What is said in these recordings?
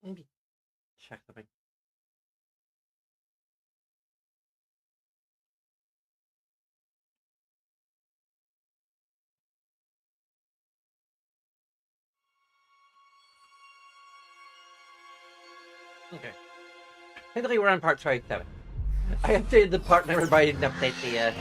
Let me check something. Okay. I think we're on part 27. I updated the part number, but I didn't update the, um,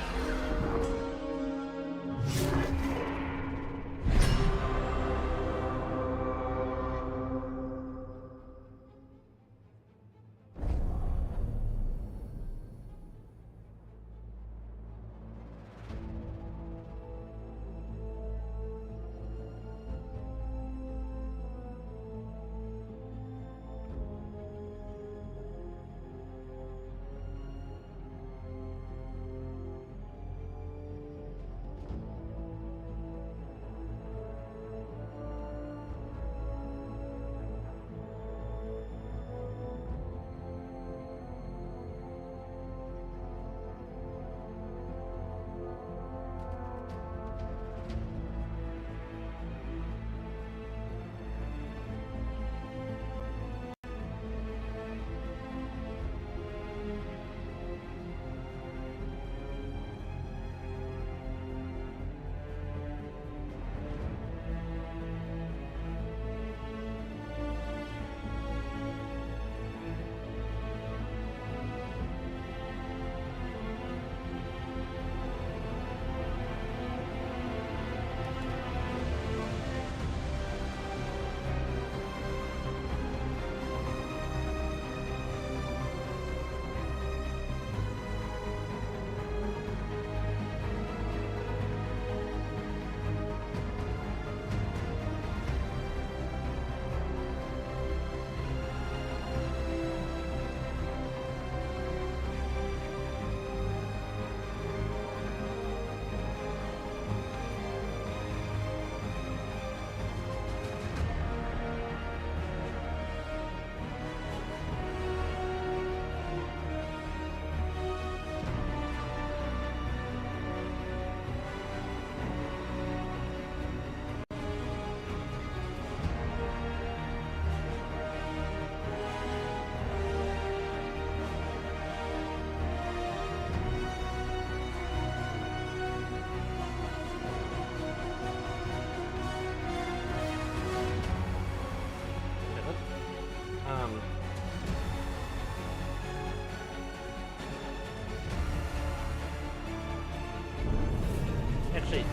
actually,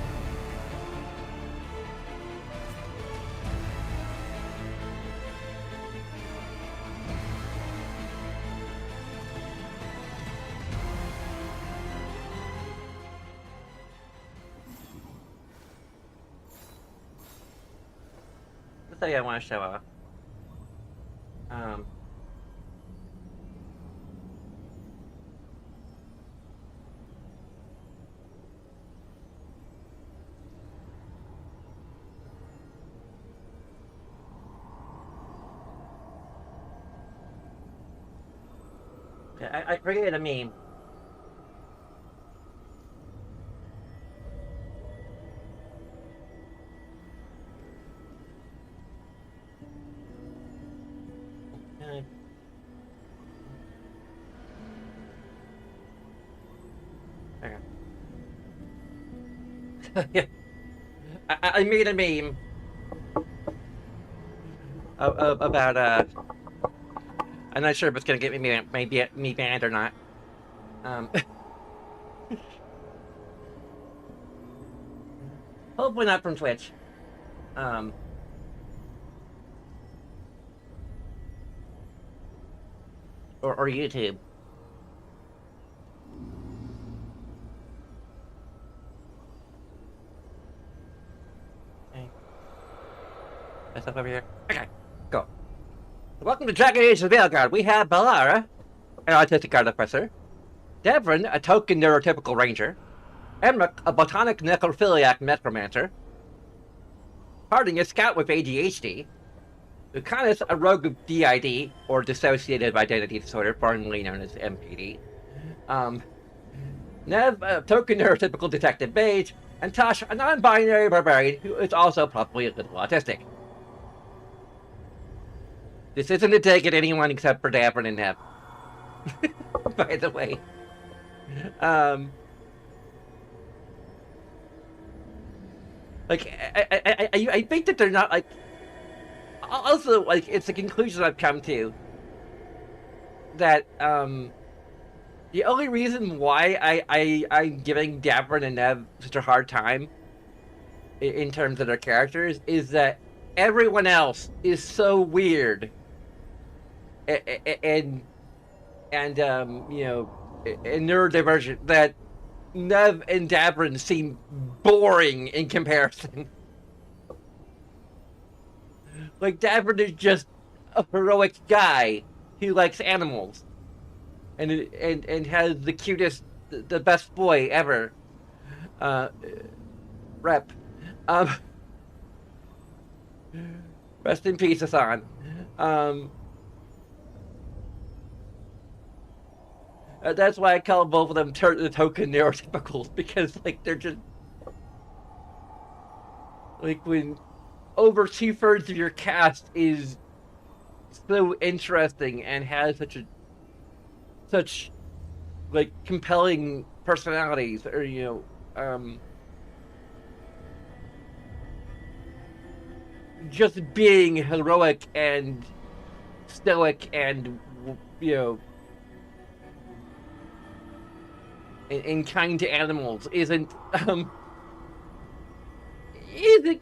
let's say I want to show off. Um, I created a meme. Yeah. I made a meme about I'm not sure if it's gonna get me banned or not. Hopefully not from Twitch. Or YouTube. Okay. That's up over here. Okay, go. Welcome to Dragon Age of Veilguard. We have Balara, an autistic guard professor, Devrin, a token neurotypical ranger, Emric, a botanic necrophiliac necromancer, Harding, a scout with ADHD, Lucanus, a rogue of DID, or dissociative identity disorder, formerly known as MPD, Nev, a token neurotypical detective mage, and Tosh, a non-binary barbarian who is also probably a little autistic. This isn't a dig at anyone except for Davern and Nev. By the way. Like, I think that they're not, like... Also, like, it's a conclusion I've come to. That, the only reason why I'm giving Davern and Nev such a hard time in terms of their characters is that everyone else is so weird. And you know, and neurodivergent that Nev and Davern seem boring in comparison. Like, Davern is just a heroic guy who likes animals and has the cutest, the best boy ever. Rep. Rest in peace, Hassan. That's why I call both of them the token neurotypicals, because, like, they're just... Like, when over 2/3 of your cast is so interesting and has such like compelling personalities, or just being heroic and stoic and and kind to animals isn't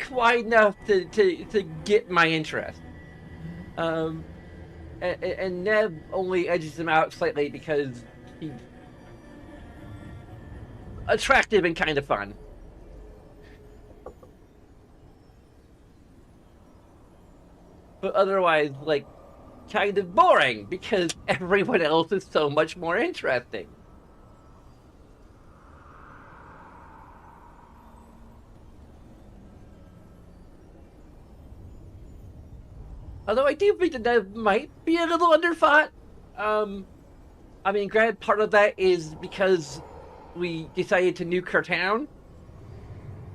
quite enough to get my interest. And Nev only edges him out slightly because he's attractive and kind of fun. But otherwise, like, kind of boring because everyone else is so much more interesting. Although I do think that Nev might be a little underfought. I mean, granted, part of that is because we decided to nuke her town,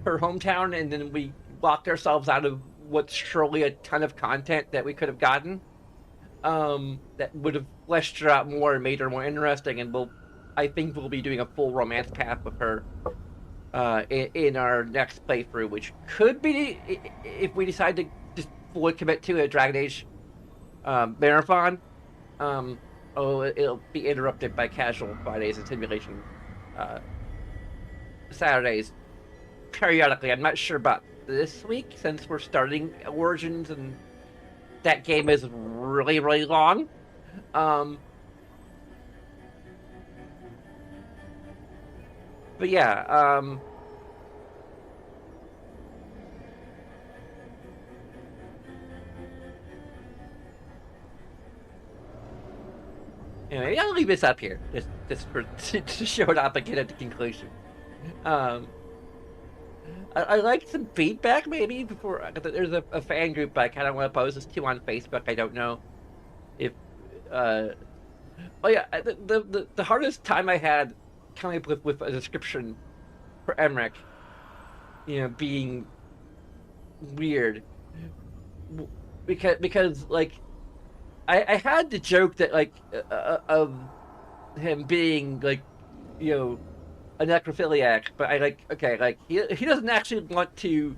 her hometown, and then we locked ourselves out of what's surely a ton of content that we could have gotten. That would have fleshed her out more and made her more interesting, and I think we'll be doing a full romance path with her in our next playthrough, which could be, if we decide to just fully commit to a Dragon Age marathon. It'll be interrupted by casual Fridays and simulation Saturdays periodically. I'm not sure about this week since we're starting Origins and that game is really, really long. But yeah, anyway, I'll leave this up here just for to show it up and get at the conclusion. I like some feedback maybe before. There's a fan group I kind of want to post this to on Facebook. I don't know if. Oh yeah, the hardest time I had coming up with a description for Emmerich, being weird, because like I had the joke that like of him being like a necrophiliac, but I he doesn't actually want to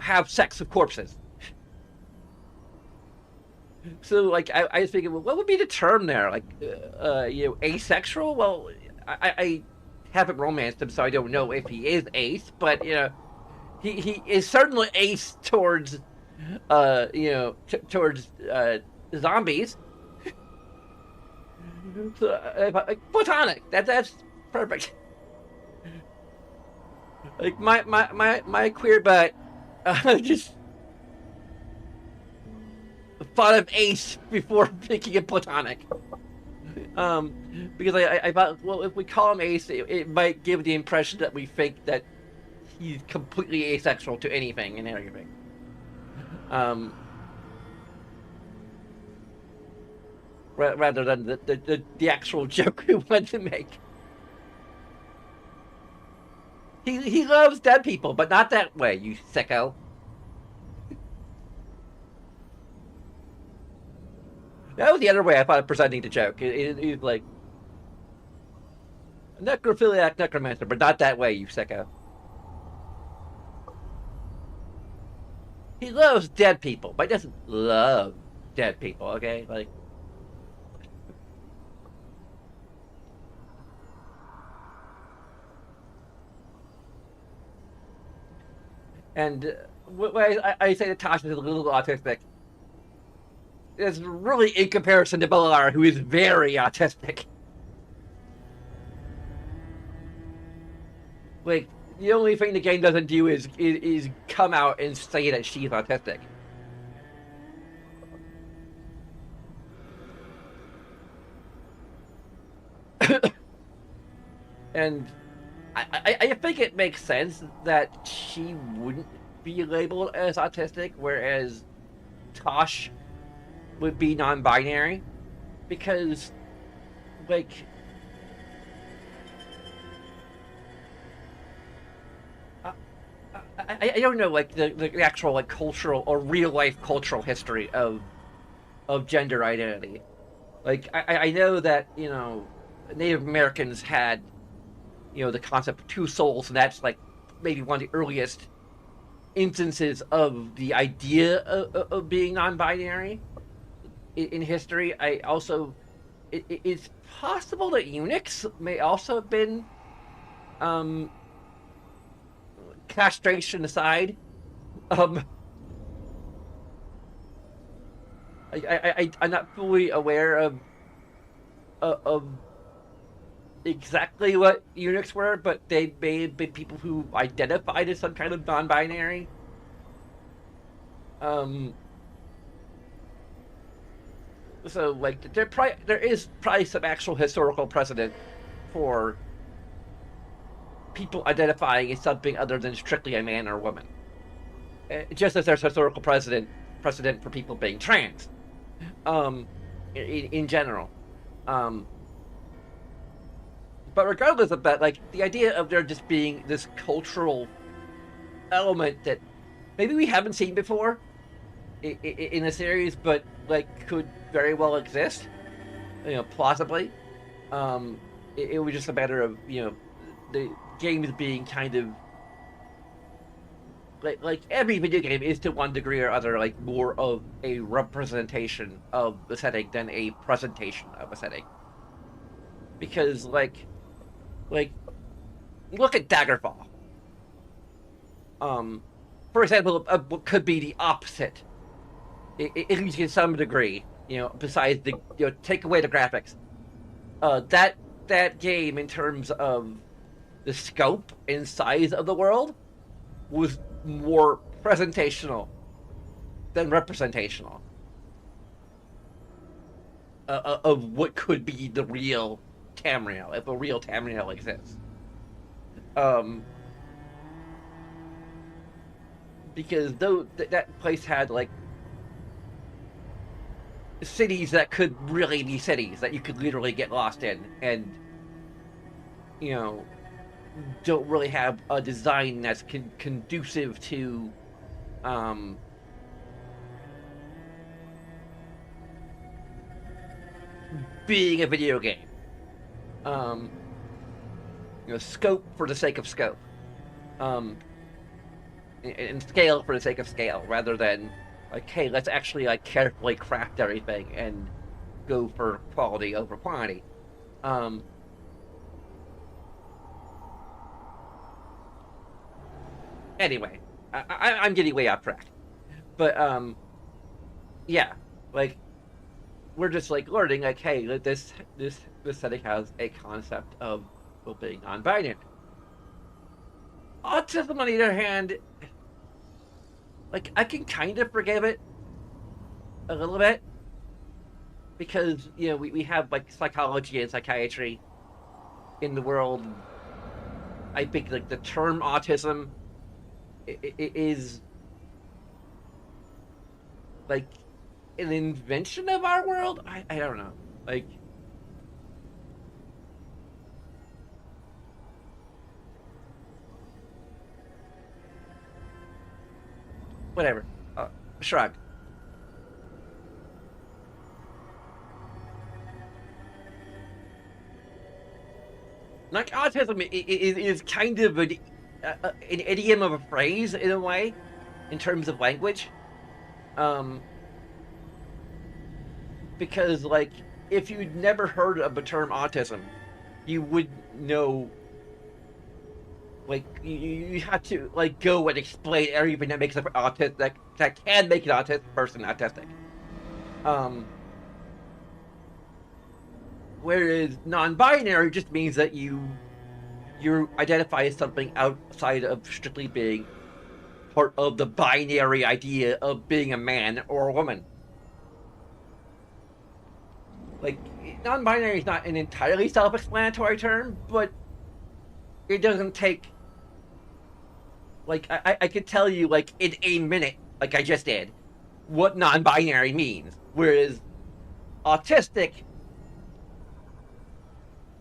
have sex with corpses. So like I was thinking, well, what would be the term there? Like asexual? Well, I haven't romanced him, so I don't know if he is ace, but he is certainly ace towards towards zombies. So, like, platonic. That's perfect. Like my queer butt just thought of ace before thinking of platonic. Because I thought, well, if we call him ace, it might give the impression that we think that he's completely asexual to anything and everything. Rather than the actual joke we wanted to make. He loves dead people, but not that way, you sicko. That was the other way I thought of presenting the joke. It's like a necrophiliac necromancer, but not that way, you sicko. He loves dead people, but he doesn't love dead people, okay? Like, and when I say that Tasha is a little autistic, it's really in comparison to Bellar, who is very autistic. Like, the only thing the game doesn't do is come out and say that she's autistic. And I think it makes sense that she wouldn't be labeled as autistic, whereas Tosh would be non-binary, because, like, I don't know, like, the actual, like, cultural or real-life cultural history of gender identity. Like, I know that, you know, Native Americans had, you know, the concept of two souls, and that's, like, maybe one of the earliest instances of the idea of being non-binary in history. I also, it's possible that eunuchs may also have been, um, castration aside, um, I'm not fully aware of exactly what eunuchs were, but they may have been people who identified as some kind of non-binary. Um, so like there is probably some actual historical precedent for people identifying as something other than strictly a man or a woman. Just as there's historical precedent for people being trans, um, in general. Um, but regardless of that, like the idea of there just being this cultural element that maybe we haven't seen before in a series, but like could very well exist, you know, plausibly. It was just a matter of, you know, the games being kind of like every video game is to one degree or other like more of a representation of the setting than a presentation of a setting. Because like look at Daggerfall. Um, for example, what could be the opposite, at least in some degree. You know, besides the, you know, take away the graphics. That game in terms of the scope and size of the world was more presentational than representational of what could be the real Tamriel, if a real Tamriel exists. Um, because though that place had like cities that could really be cities that you could literally get lost in, and you know, don't really have a design that's conducive to um, being a video game. Um, you know, scope for the sake of scope, um, and scale for the sake of scale, rather than like, hey, let's actually like carefully craft everything and go for quality over quantity. Um, anyway, I'm getting way off track, but yeah, like we're just like learning, like, hey, this setting has a concept of being non-binary. Autism, on the other hand, like I can kind of forgive it a little bit because, you know, we have like psychology and psychiatry in the world. I think like the term autism is like an invention of our world. I don't know, like whatever. Shrug. autism is kind of an idiom of a phrase in a way, in terms of language. Because, like, if you'd never heard of the term autism, you would know, like, you have to, like, go and explain everything that makes an autistic, that can make an autistic person autistic. Whereas non-binary just means that you identify as something outside of strictly being part of the binary idea of being a man or a woman. Like, non-binary is not an entirely self-explanatory term, but it doesn't take... Like, I could tell you, like, in a minute, like I just did, what non-binary means. Whereas autistic,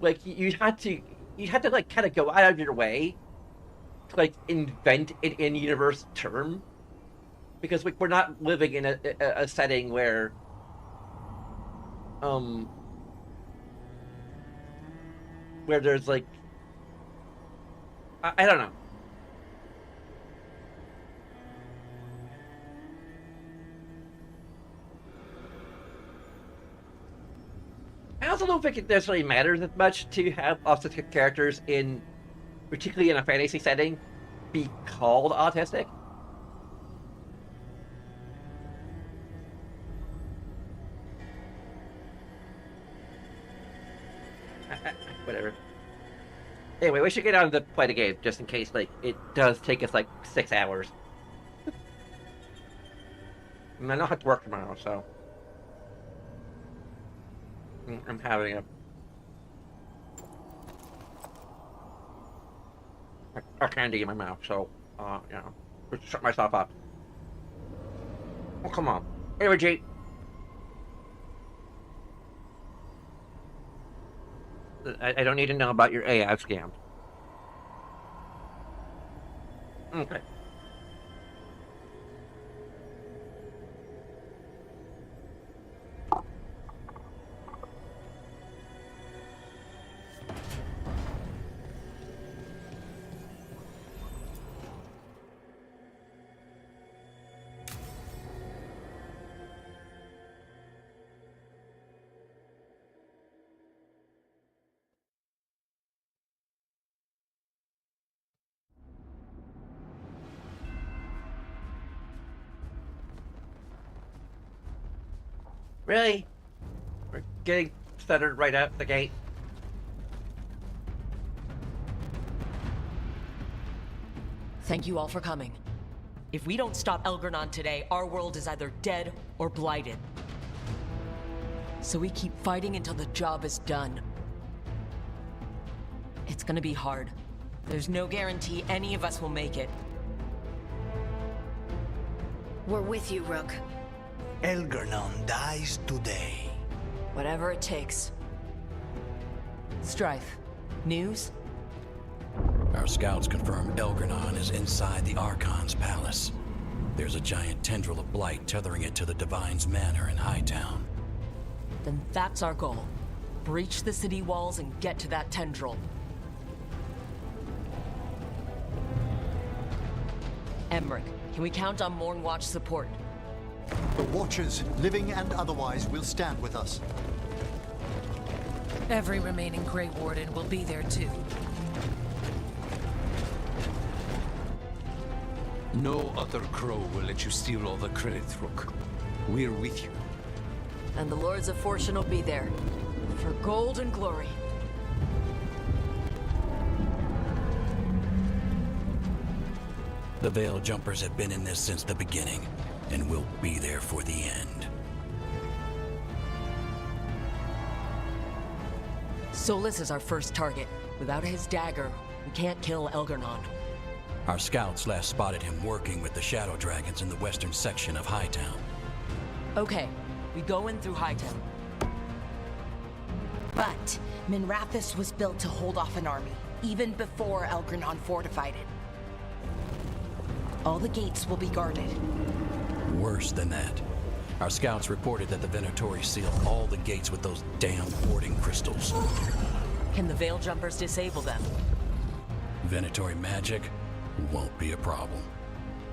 like, you had to like kind of go out of your way to like invent an in-universe term, because like we're not living in a setting where there's like I don't know. I also don't think it necessarily matters as much to have autistic characters in, particularly in a fantasy setting, be called autistic. Whatever. Anyway, we should get on to play the game, just in case, like, it does take us, like, 6 hours. And I don't have to work tomorrow, so... I'm having a candy in my mouth, so, you know, just shut myself up. Oh, come on. Anyway, G. I don't need to know about your AI scam. Okay. Really? We're getting stuttered right out the gate. Thank you all for coming. If we don't stop Elgarnon today, our world is either dead or blighted. So we keep fighting until the job is done. It's gonna be hard. There's no guarantee any of us will make it. We're with you, Rook. Elgarnon dies today. Whatever it takes. Strife, news? Our scouts confirm Elgarnon is inside the Archon's palace. There's a giant tendril of blight tethering it to the Divine's manor in Hightown. Then that's our goal. Breach the city walls and get to that tendril. Emmerich, can we count on Mornwatch support? The Watchers, living and otherwise, will stand with us. Every remaining Grey Warden will be there too. No other crow will let you steal all the credit, Rook. We're with you. And the Lords of Fortune will be there. For gold and glory. The Veil Jumpers have been in this since the beginning, and will be there for the end. Solus is our first target. Without his dagger, we can't kill Elgarnon. Our scouts last spotted him working with the Shadow Dragons in the western section of Hightown. Okay, we go in through Hightown. But Minrathous was built to hold off an army, even before Elgarnon fortified it. All the gates will be guarded. Worse than that. Our scouts reported that the Venatori sealed all the gates with those damn warding crystals. Can the Veil Jumpers disable them? Venatory magic won't be a problem.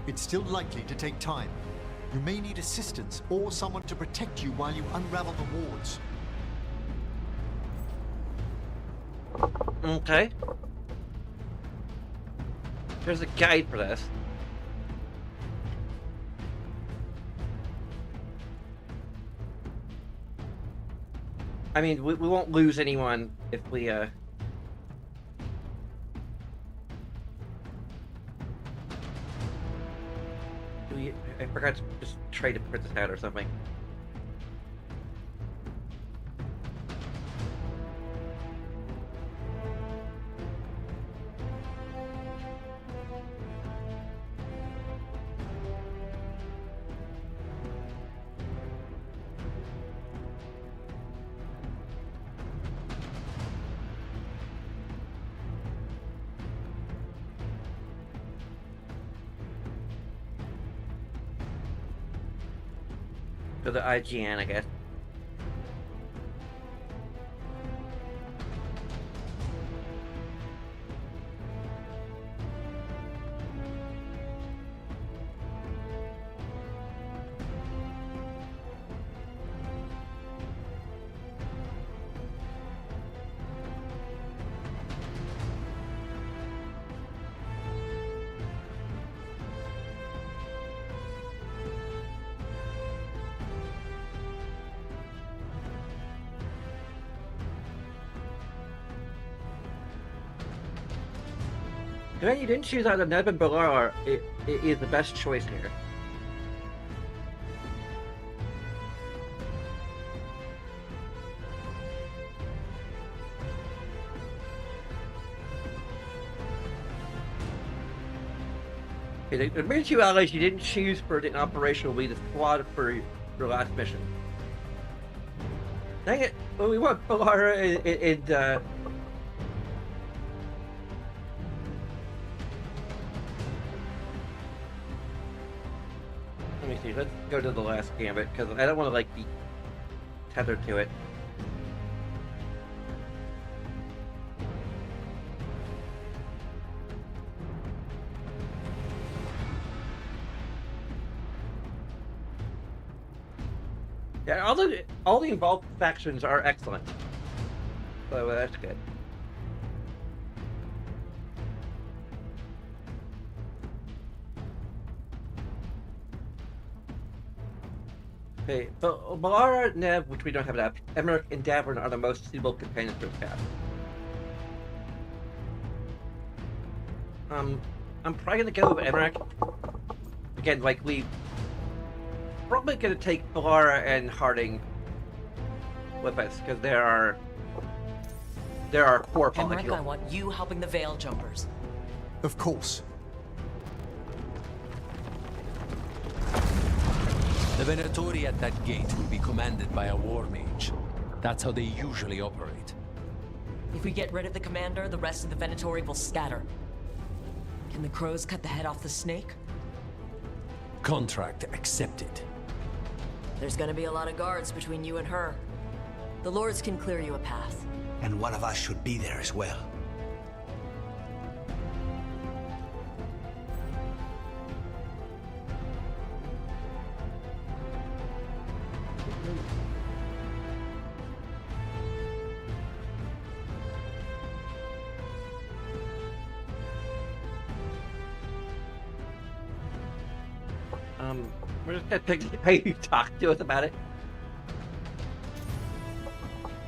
It's still likely to take time. You may need assistance or someone to protect you while you unravel the wards. Okay. There's a guide for this. I mean, we won't lose anyone if we, I forgot to just trade a princess hat or something. To the IGN, I guess. Man, you didn't choose either Neb and Balar. It is the best choice here. Okay, the main two allies you didn't choose for the operation will be the squad for your last mission. Dang it! Well, we want Balara and let me see, let's go to the last gambit, because I don't want to, like, be tethered to it. Yeah, all the involved factions are excellent. So that's good. Okay, so Balara, Nev, which we don't have enough, Emmerich, and Davern are the most suitable companions for this cast. I'm probably gonna go with Emmerich. Again, like, we probably gonna take Balara and Harding with us, because there are core Emmerich, molecules. I want you helping the Veil Jumpers. Of course. The Venatori at that gate will be commanded by a war mage. That's how they usually operate. If we get rid of the commander, the rest of the Venatori will scatter. Can the crows cut the head off the snake? Contract accepted. There's gonna be a lot of guards between you and her. The lords can clear you a path. And one of us should be there as well. We're just gonna pay you talk to us about it.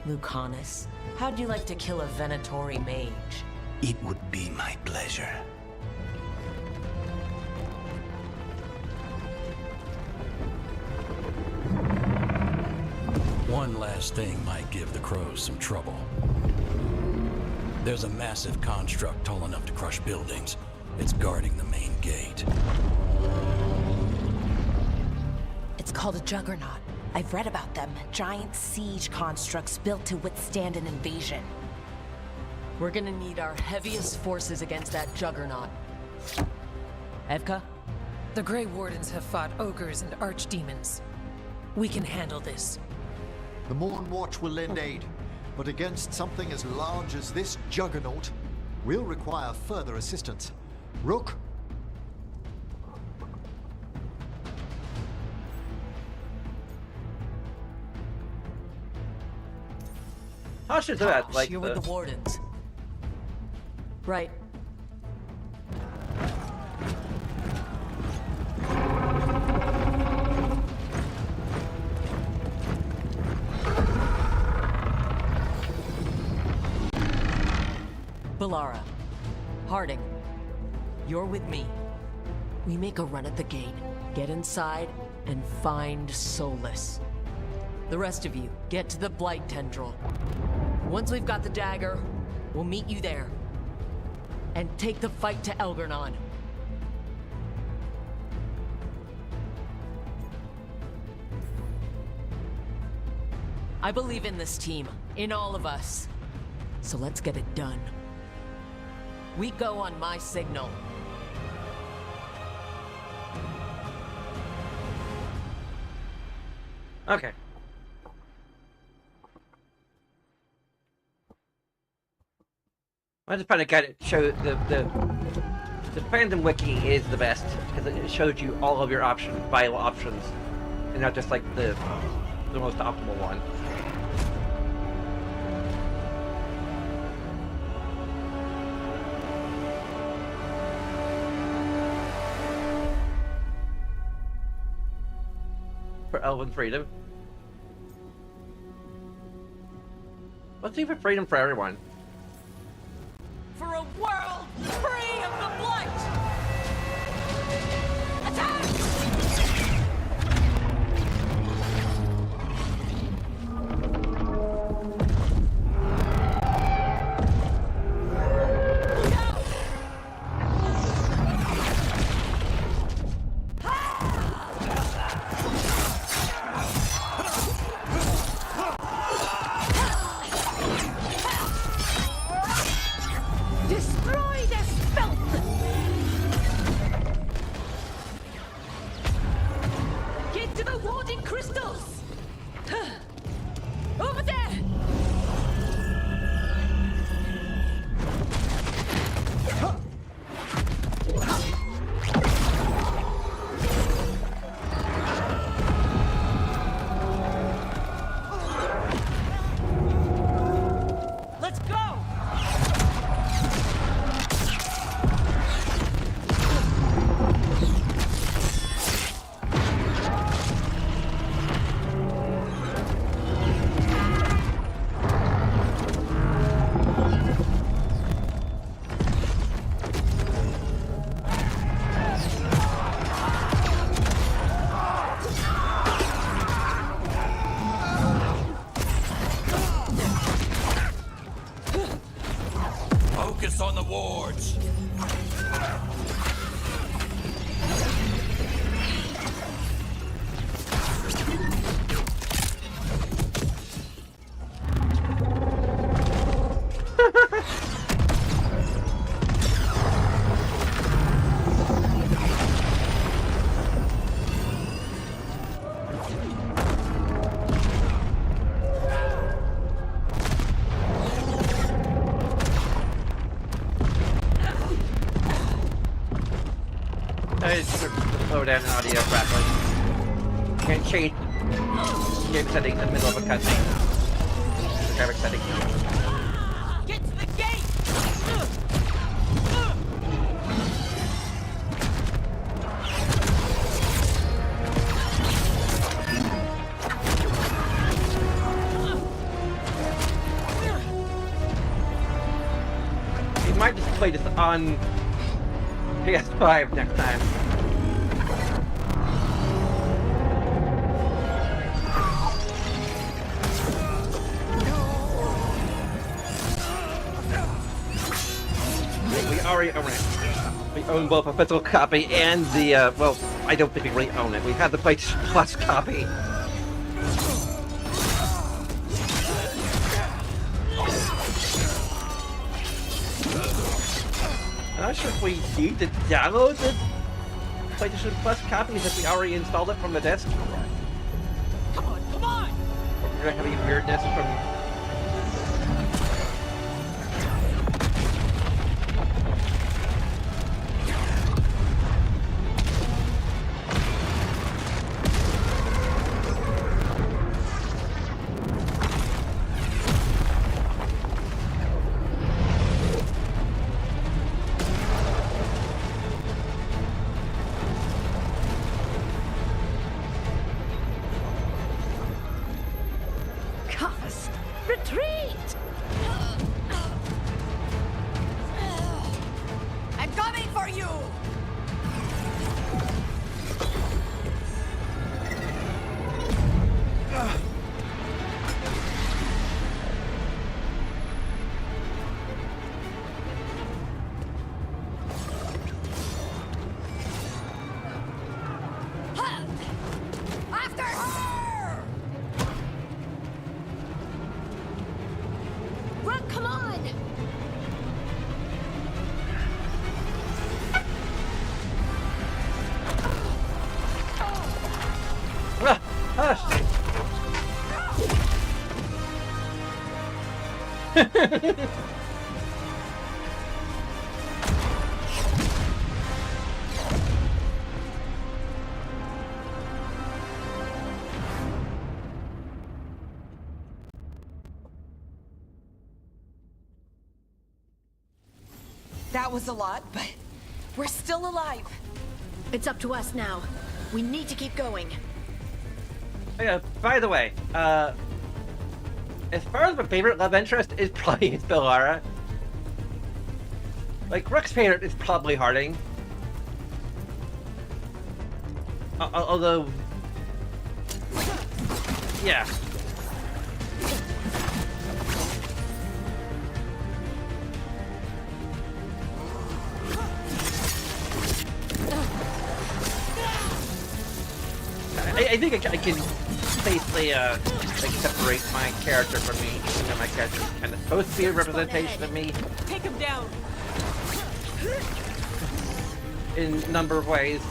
Lucanus, how'd you like to kill a Venatori mage? It would be my pleasure. One last thing might give the crows some trouble. There's a massive construct tall enough to crush buildings. It's guarding the main gate. It's called a juggernaut. I've read about them. Giant siege constructs built to withstand an invasion. We're gonna need our heaviest forces against that juggernaut. Evka? The Grey Wardens have fought ogres and archdemons. We can handle this. The Morn Watch will lend aid, but against something as large as this juggernaut, We'll require further assistance. Rook? How should do that? Like you're with the Wardens. Right. Balara, Harding, you're with me. We make a run at the gate, get inside, and find Solus. The rest of you, get to the Blight Tendril. Once we've got the dagger, we'll meet you there. And take the fight to Elgernon. I believe in this team, in all of us. So let's get it done. We go on my signal. Okay. I just trying to get it. Show the fandom wiki is the best because it shows you all of your options, viable options, and not just like the most optimal one. For Elven freedom. Let's see for freedom for everyone. For a world free of the Blight! Attack! Look out! Destroy this filth! Get to the warding crystals! Over there! Let's go! Focus on the wards. I just slow down the audio rapidly. Can't change game settings in the middle of a cutscene. Graphic settings. Get to the gate! You might just play this on PS5 next time. We already own it. We own both a physical copy and the, well, I don't think we really own it. We have the PlayStation Plus copy. I'm not sure if we need to download the PlayStation Plus copy since we already installed it from the disc. Come on, come on! Or we're gonna have any weirdness from... coming for you! After her! Run, come on! Ah, ah. That was a lot, but we're still alive. It's up to us now. We need to keep going. Yeah, by the way, as far as my favorite love interest is probably Bellara. Like, Rook's favorite is probably Harding. Although... Yeah. I think I can safely like separate my character from me. You know, my character is kind of supposed to be a representation of me Take him down. in a number of ways.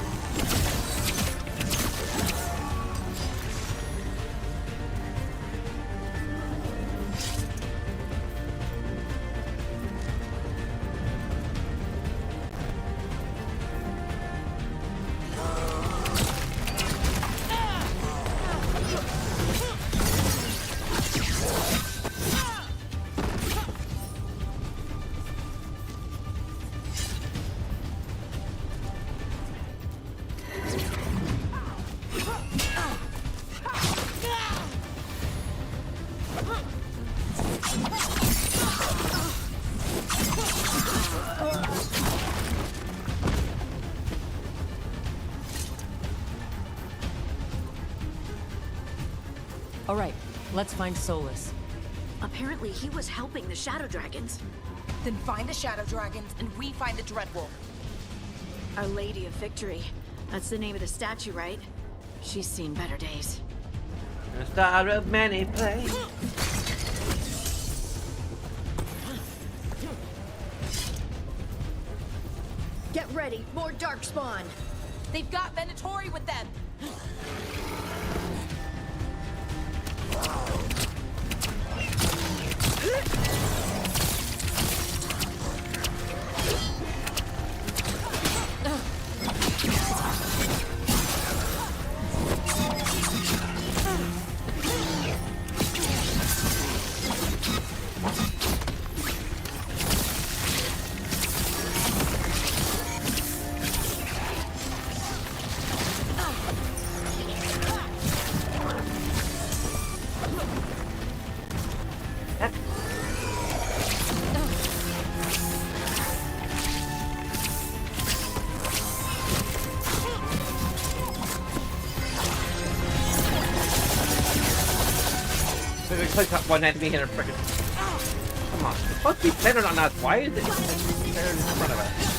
All right, let's find Solus. Apparently he was helping the Shadow Dragons. Then find the Shadow Dragons, and we find the Dreadwolf. Our Lady of Victory. That's the name of the statue, right? She's seen better days. The star of many plays. Get ready, more Darkspawn! They've got Venatori with them. Click up one enemy and a frickin'. Come on, it's supposed to be centered on us. Why is it there in front of us?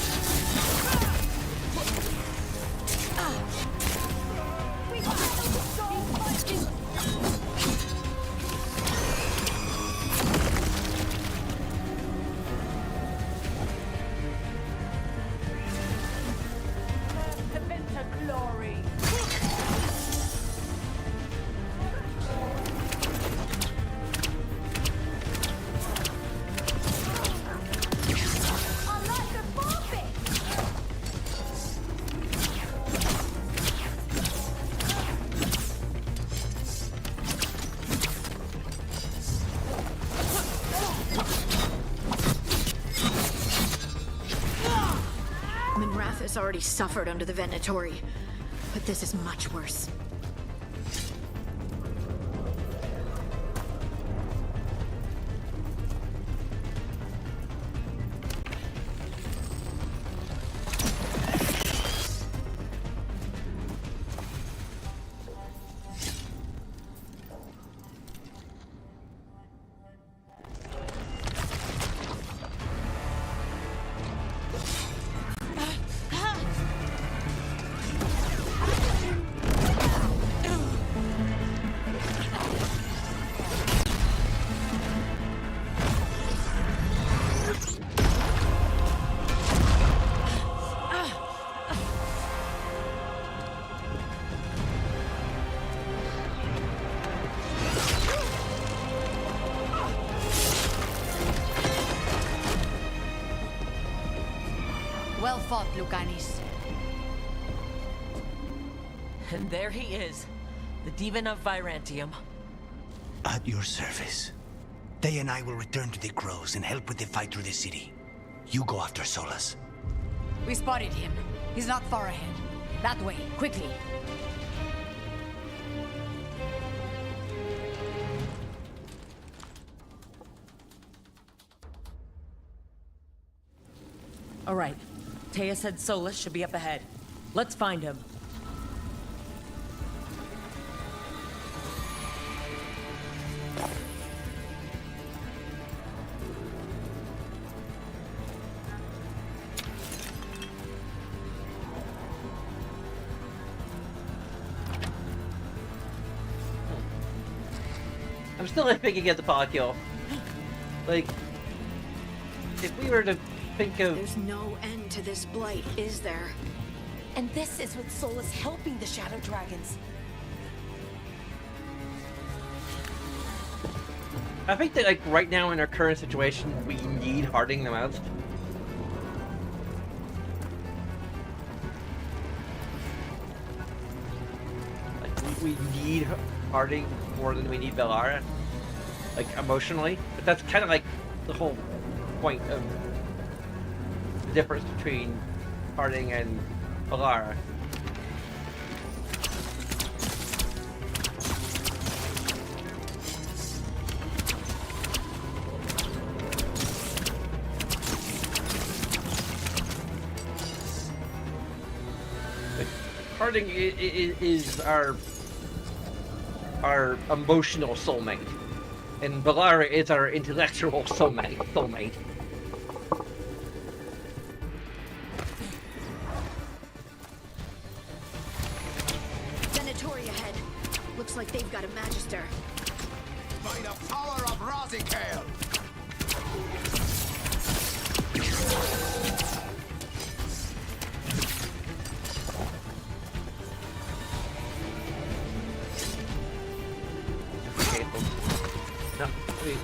Minrathous already suffered under the Venatori, but this is much worse. Well fought, Lucanis. And there he is, the demon of Virantium. At your service. They and I will return to the Crows and help with the fight through the city. You go after Solus. We spotted him. He's not far ahead. That way, quickly. All right. Taya said Solus should be up ahead. Let's find him. I'm still thinking of the polykill. Like, if we were to think of... There's no end to this blight, is there? And this is with Solus helping the Shadow Dragons. I think that, like, right now in our current situation, we need Harding the most. Like, we need Harding more than we need Veilguard. Like, emotionally. But that's kind of like the whole point of the difference between Harding and Veilguard. Harding is our emotional soulmate, and Veilguard is our intellectual soulmate. Venatori ahead. Looks like they've got a Magister. By the power of Razikale! No, we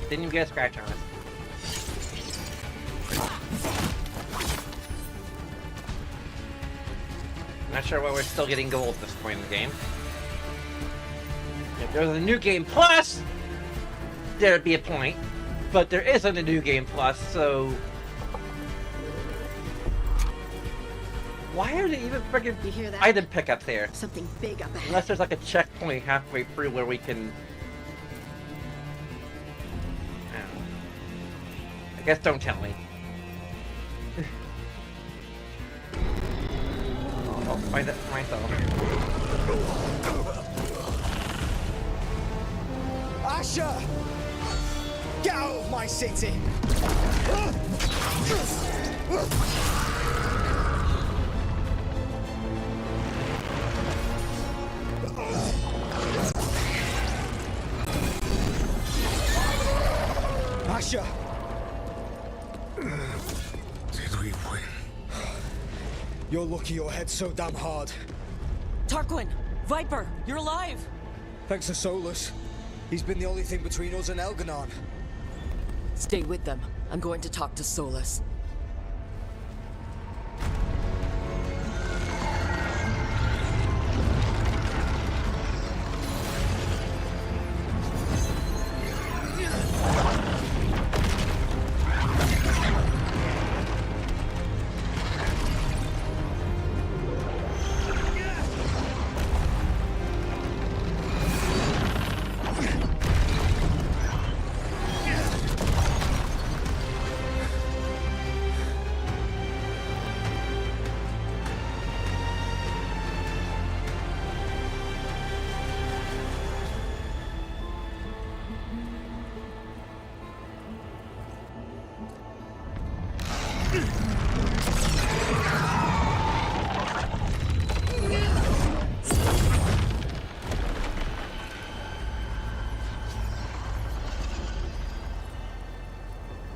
didn't even get a scratch on us. Not sure why we're still getting gold at this point in the game. If there was a new game plus, there'd be a point. But there isn't a new game plus, so... Why are they even freaking item pickups there? Something big up ahead. Unless there's like a checkpoint halfway through where we can... I guess don't tell me. I'll find it for myself. Asher! Get out of my city! Asher! Did we win? You're lucky your head's so damn hard. Tarquin! Viper! You're alive! Thanks to Solus. He's been the only thing between us and Elganon. Stay with them. I'm going to talk to Solus.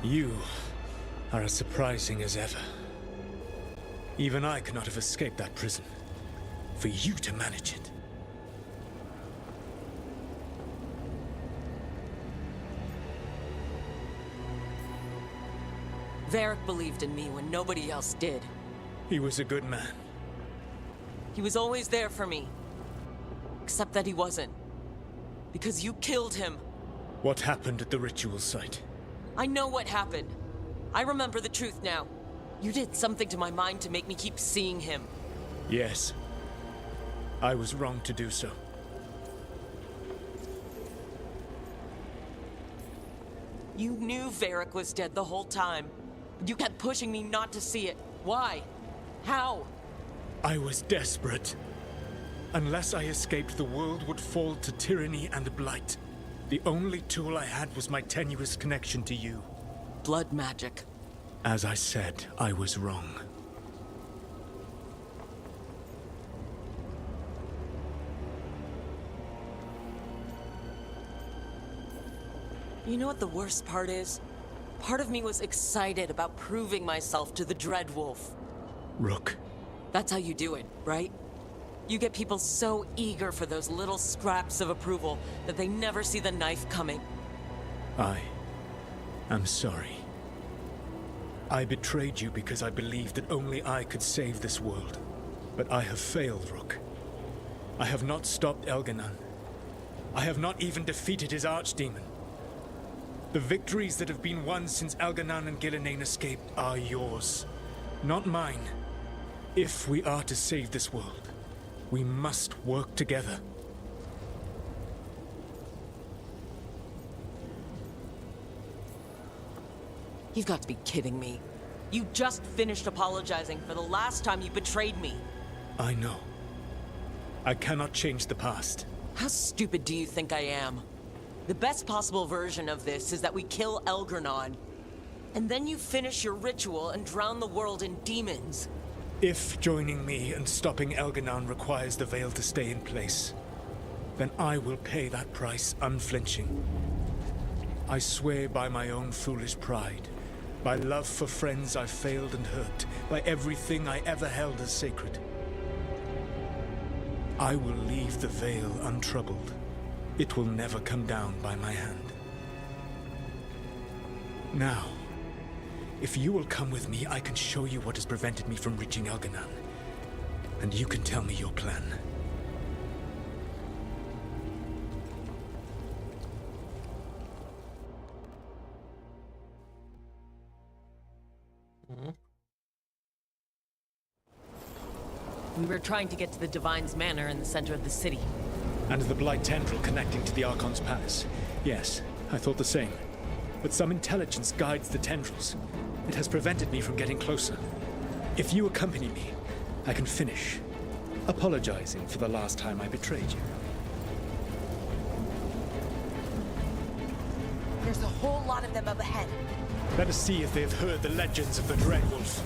You are as surprising as ever. Even I could not have escaped that prison. For you to manage it. Varric believed in me when nobody else did. He was a good man. He was always there for me. Except that he wasn't. Because you killed him. What happened at the ritual site? I know what happened. I remember the truth now. You did something to my mind to make me keep seeing him. Yes. I was wrong to do so. You knew Varric was dead the whole time. But you kept pushing me not to see it. Why? How? I was desperate. Unless I escaped, the world would fall to tyranny and blight. The only tool I had was my tenuous connection to you. Blood magic. As I said, I was wrong. You know what the worst part is? Part of me was excited about proving myself to the Dreadwolf. Rook. That's how you do it, right? You get people so eager for those little scraps of approval that they never see the knife coming. I'm sorry. I betrayed you because I believed that only I could save this world. But I have failed, Rook. I have not stopped Elganon. I have not even defeated his archdemon. The victories that have been won since Elganon and Gillenane escaped are yours, not mine. If we are to save this world, we must work together. You've got to be kidding me. You just finished apologizing for the last time you betrayed me. I know. I cannot change the past. How stupid do you think I am? The best possible version of this is that we kill Elgranon. And then you finish your ritual and drown the world in demons. If joining me and stopping Elganon requires the Veil to stay in place, then I will pay that price unflinching. I swear by my own foolish pride, by love for friends I've failed and hurt, by everything I ever held as sacred. I will leave the Veil untroubled. It will never come down by my hand. Now, if you will come with me, I can show you what has prevented me from reaching Elganon. And you can tell me your plan. We were trying to get to the Divine's Manor in the center of the city. And the Blight Tendril connecting to the Archon's palace. Yes, I thought the same. But some intelligence guides the tendrils. It has prevented me from getting closer. If you accompany me, I can finish, apologizing for the last time I betrayed you. There's a whole lot of them up ahead. Let us see if they've heard the legends of the Dreadwolf.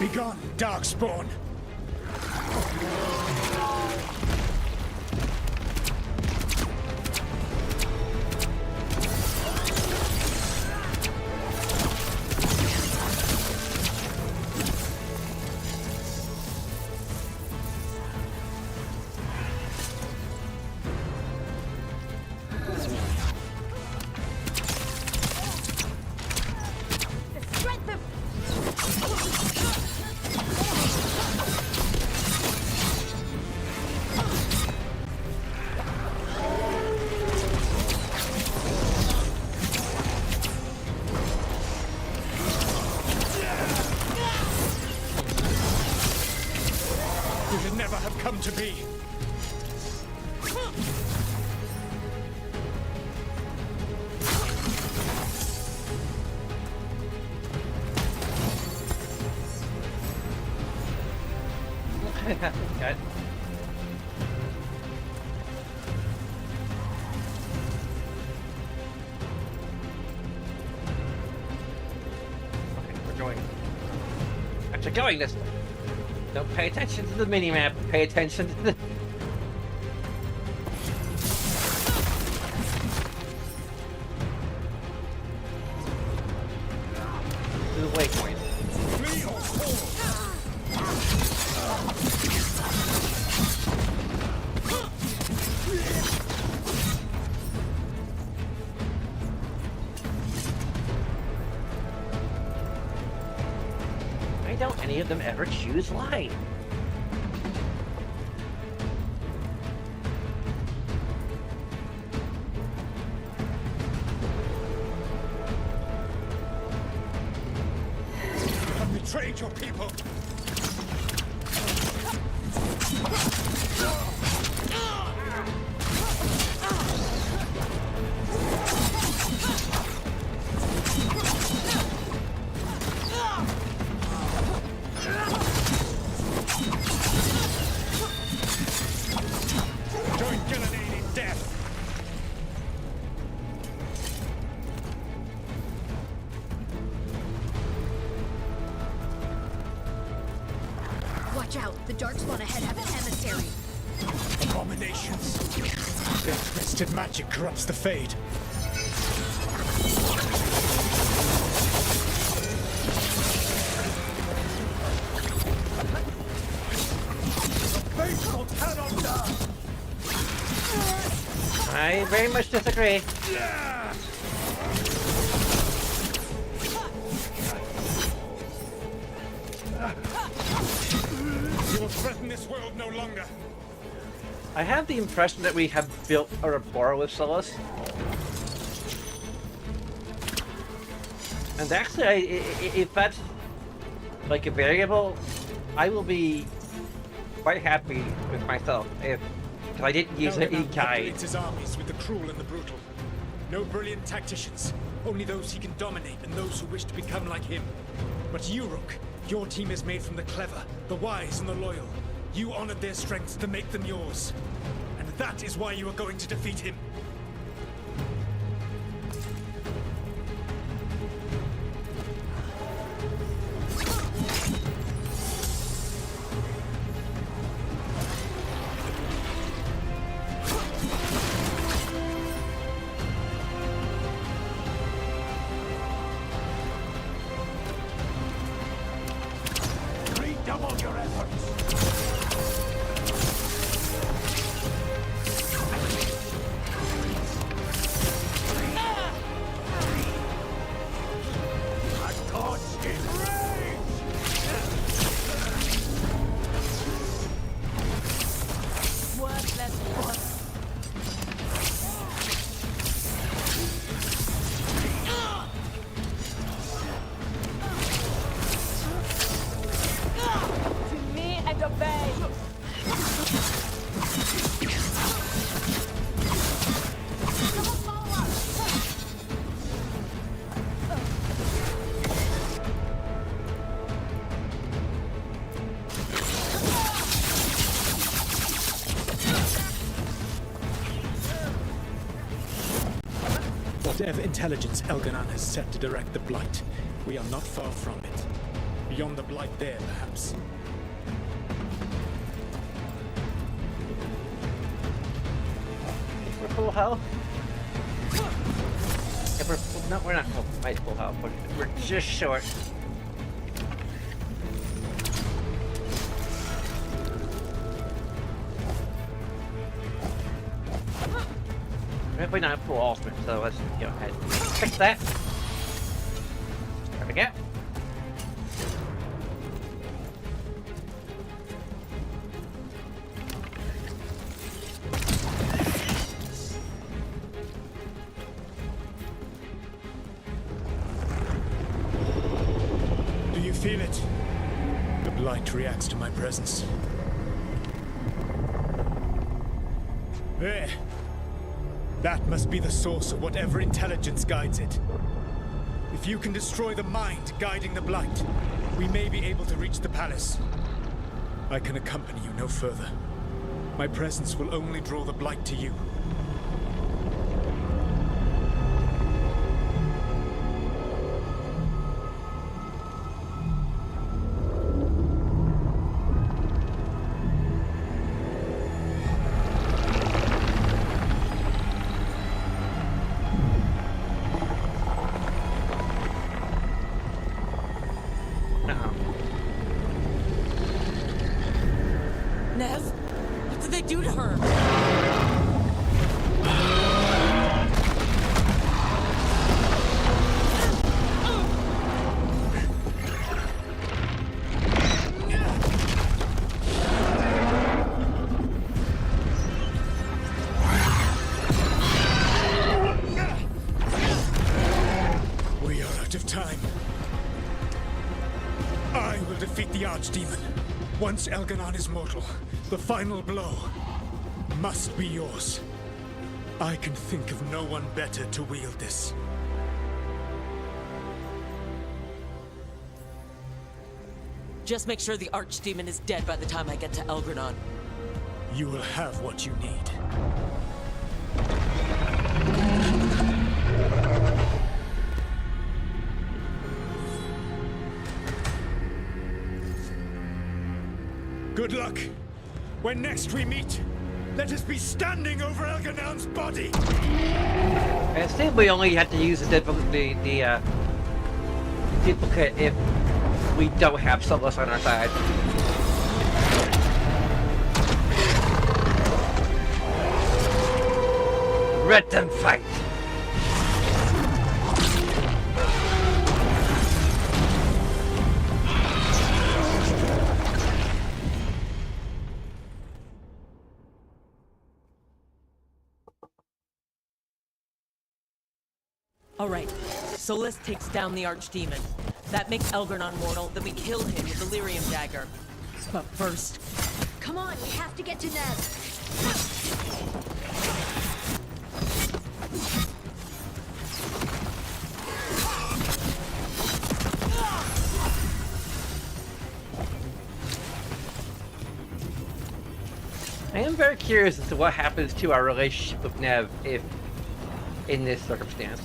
Begone, Darkspawn! To be. Okay. We're going. Actually, going this way. Don't pay attention to the mini-map, pay attention to the... To the waypoint. Why don't any of them ever choose light? I've betrayed your people. Join Gillenade in death. Watch out! The Darkspawn ahead have an emissary. Abominations. Their twisted magic corrupts the Fade. Faithful cannot die. I very much disagree. You will threaten this world no longer. I have the impression that we have built a rapport with Solus. And actually, if that's like a variable, I will be quite happy with myself if I didn't use any Elganon guide. populates his armies with the cruel and the brutal. No brilliant tacticians, only those he can dominate and those who wish to become like him. But you, Rook, your team is made from the clever, the wise, and the loyal. You honored their strengths to make them yours. And that is why you are going to defeat him. Redouble your efforts. Whatever intelligence Elganon has set to direct the Blight, we are not far from it. Beyond the Blight there, perhaps. We're full health. Yeah, we're not quite full health, but we're just short. We're not full ultimate, so let's go ahead and fix that. There we go. Do you feel it? The Blight reacts to my presence. There. That must be the source of whatever intelligence guides it. If you can destroy the mind guiding the Blight, we may be able to reach the palace. I can accompany you no further. My presence will only draw the Blight to you. Nev? What did they do to her? will defeat the Archdemon. Once Elganon is mortal, the final blow must be yours. I can think of no one better to wield this. Just make sure the Archdemon is dead by the time I get to Elgranon. You will have what you need. Good luck. When next we meet, let us be standing over Elganon's body. I think we only have to use the duplicate if we don't have Solus on our side. Let them fight! Alright, Solus takes down the Archdemon. That makes Elgranon mortal, then we kill him with the Lyrium dagger. But first... Come on, we have to get to Nev. I am very curious as to what happens to our relationship with Nev if in this circumstance.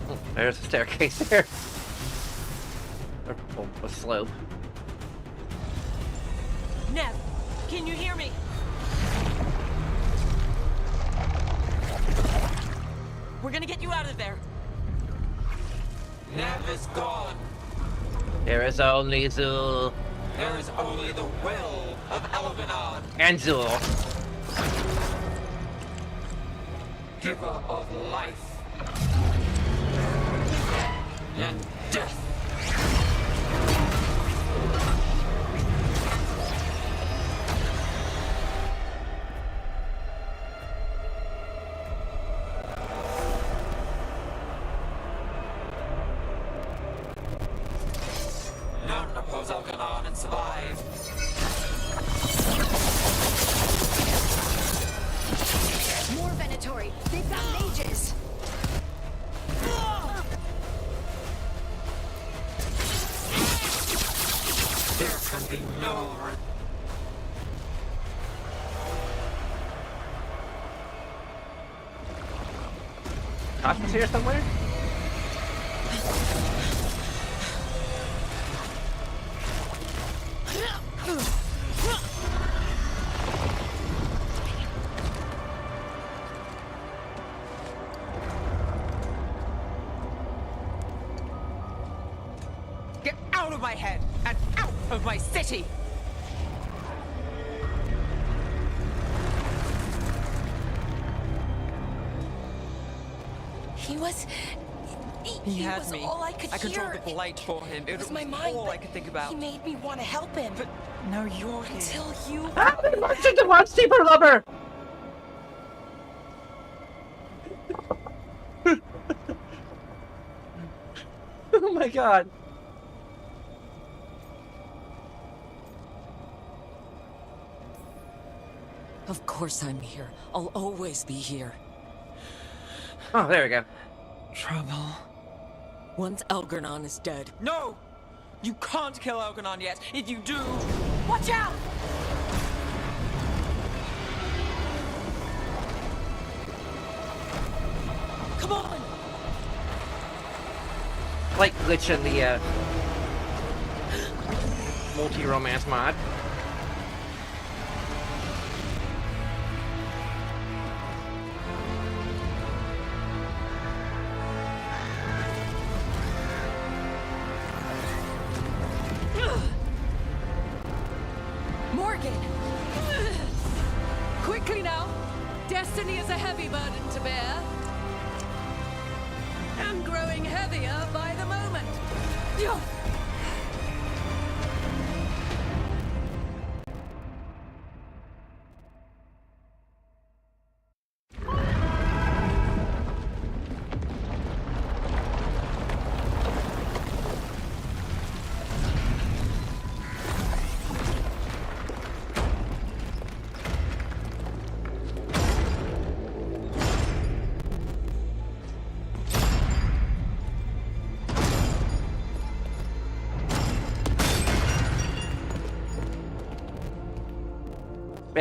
Oh, there's a staircase there. Or a slope. Nev, can you hear me? We're gonna get you out of there. Nev is gone. There is only Zul. There is only the will of Elganon. And Zul. Giver of life. And death. None oppose Elganon and survive. More Venatori. They've got mages. There can be no Cosmos here somewhere? Get out of my head and out of my city! He was... He had was me. all I could I hear. controlled the blight for him. It was my mind, all but I could think about. He made me want to help him. But now you're here. Until you... Ah, they launched into one steeper lover! Oh my god. Of course I'm here. I'll always be here. Oh, there we go. Trouble. Once Elgranon is dead. No! You can't kill Elgranon yet. If you do... Watch out! Come on! Like glitch in the multi-romance mod. Morgan! Quickly now! Destiny is a heavy burden to bear. And growing heavier by the moment.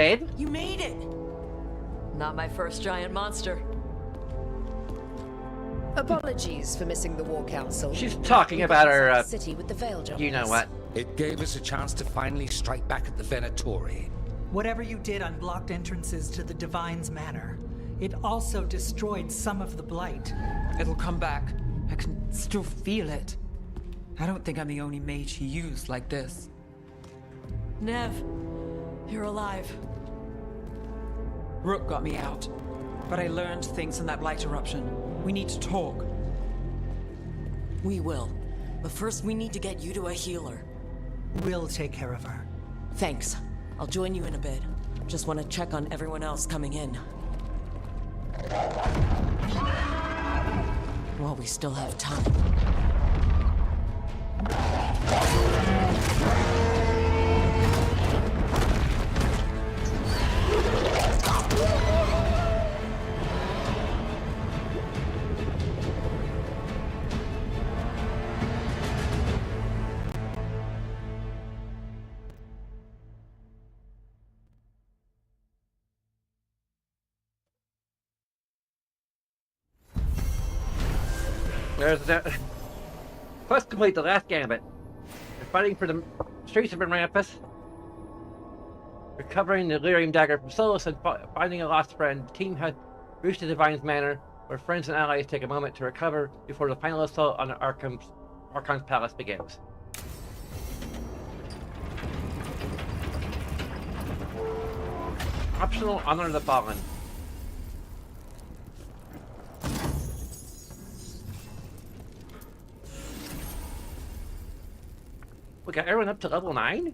babe. You made it! Not my first giant monster. Apologies for missing the War Council. She's talking about her, city with the Veilguard. you know what. It gave us a chance to finally strike back at the Venatori. Whatever you did unblocked entrances to the Divine's Manor. It also destroyed some of the Blight. It'll come back. I can still feel it. I don't think I'm the only mage he used like this. Nev, you're alive. Rook got me out, but I learned things in that Blight eruption. We need to talk. We will. But first we need to get you to a healer. We'll take care of her. Thanks. I'll join you in a bit. Just want to check on everyone else coming in. While we still have time. There's that. Quest complete, the last gambit. We're fighting for the streets of Rampus, recovering the Lyrium dagger from Solus, and finding a lost friend. The team has reached the Divine's Manor, where friends and allies take a moment to recover before the final assault on the Archon's palace begins. Optional Honor the Fallen. We got everyone up to level 9?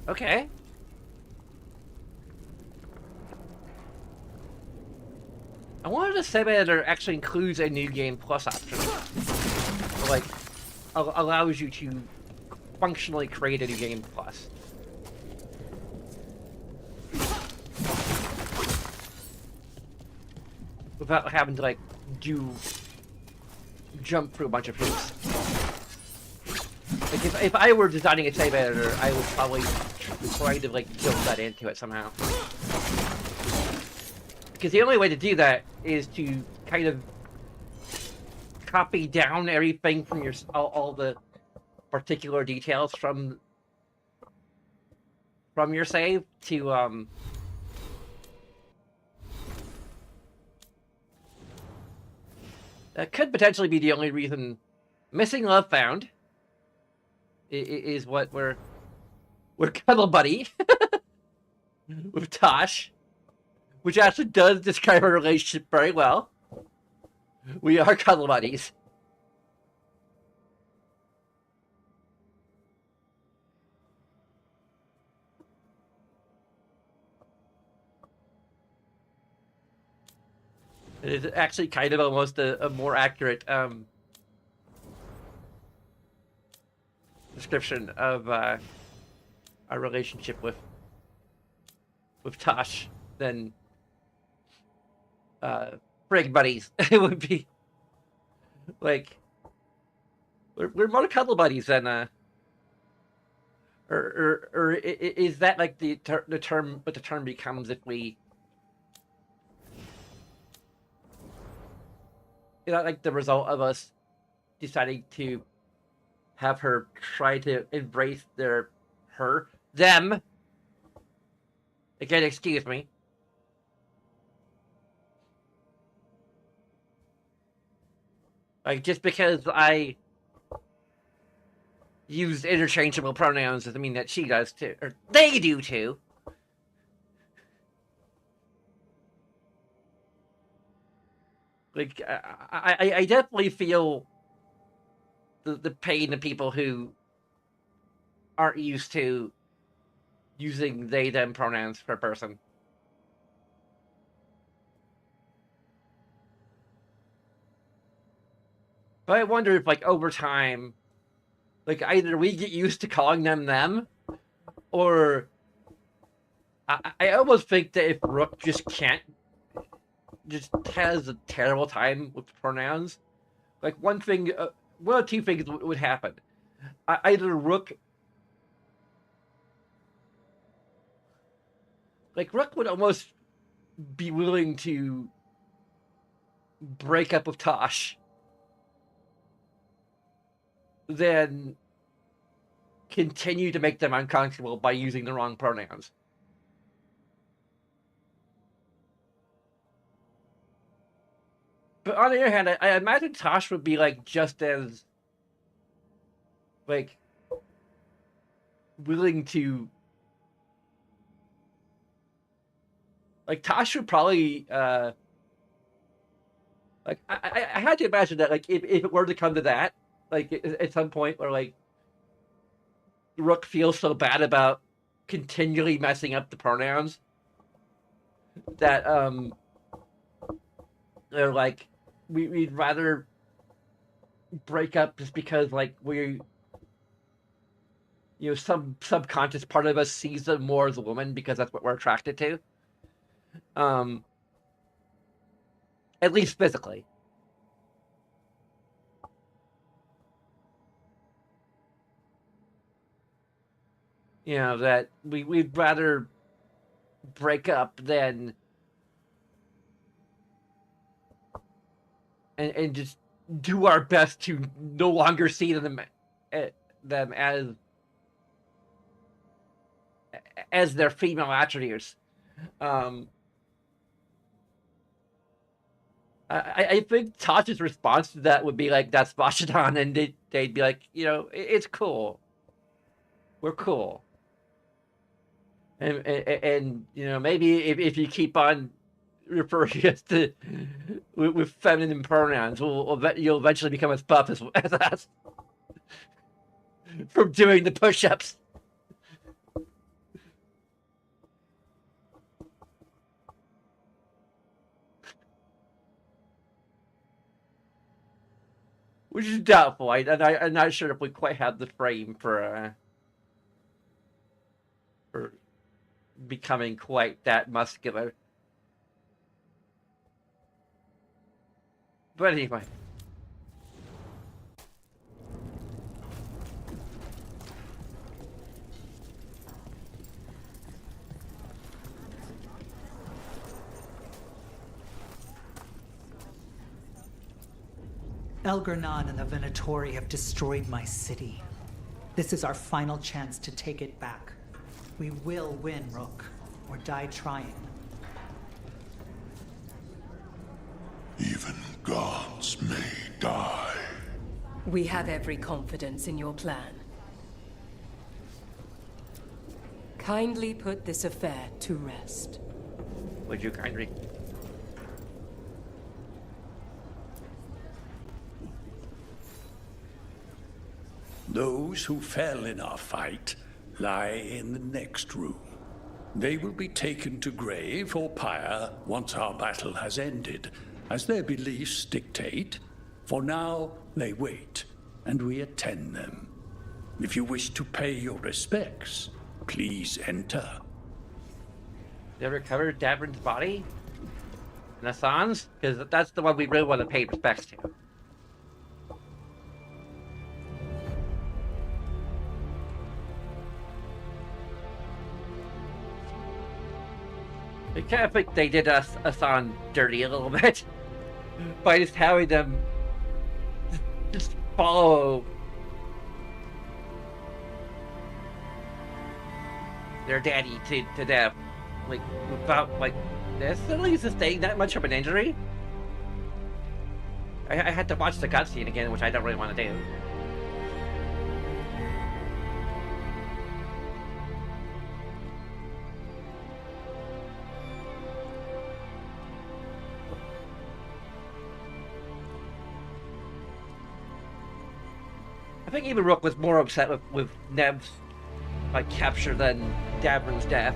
Okay. I wanted to say that there actually includes a new game plus option. So, like, allows you to functionally create a new game plus. Without having to, like, jump through a bunch of hoops. Like, if I were designing a save editor, I would probably try to, like, build that into it somehow. Because the only way to do that is to kind of copy down everything from your all the particular details from your save to that could potentially be the only reason missing love found is what we're cuddle buddy with Tosh, which actually does describe our relationship very well. We are cuddle buddies. It is actually kind of almost a more accurate description of our relationship with Tosh than frig buddies. It would be like we're more cuddle buddies than or is that like the term? What the term becomes if we, you know, like the result of us deciding to have her try to embrace them. Again, excuse me. Like, just because I use interchangeable pronouns doesn't mean that she does too, or they do too. Like, I definitely feel the pain of people who aren't used to using they, them pronouns for a person. But I wonder if, like, over time, like, either we get used to calling them, or I almost think that if Rook just has a terrible time with pronouns, like, one of two things would happen. Either Rook Like, Rook would almost be willing to break up with Tosh than continue to make them uncomfortable by using the wrong pronouns. But on the other hand, I imagine Tosh would be, like, just as, like, willing to... Like, Tosh would probably, like, I had to imagine that, like, if it were to come to that, like, at some point where, like, Rook feels so bad about continually messing up the pronouns that, they're like, we'd rather break up just because, like, we, you know, some subconscious part of us sees them more as a woman because that's what we're attracted to. At least physically. You know, that we'd rather break up than and just do our best to no longer see them as their female attributes. I think Tosh's response to that would be like, that's Vashidon, and they'd be like, you know, it's cool. We're cool. And you know, maybe if you keep on referring us to with feminine pronouns, you'll eventually become as buff as us from doing the push-ups. Which is doubtful. I'm not sure if we quite have the frame for becoming quite that muscular. But anyway. Elgar'nan and the Venatori have destroyed my city. This is our final chance to take it back. We will win, Rook, or die trying. Even gods may die. We have every confidence in your plan. Kindly put this affair to rest. Would you kindly? Those who fell in our fight lie in the next room. They will be taken to grave or pyre once our battle has ended, as their beliefs dictate. For now, they wait, and we attend them. If you wish to pay your respects, please enter. They recovered Davrin's body? Nathan's? Because that's the one we really want to pay respects to. I kind of think they did us on dirty a little bit by just having them just follow their daddy to death, like, without, like, necessarily sustaining that much of an injury. I had to watch the cutscene again, which I don't really want to do. I think even Rook was more upset with Nev's, like, capture than Davrin's death.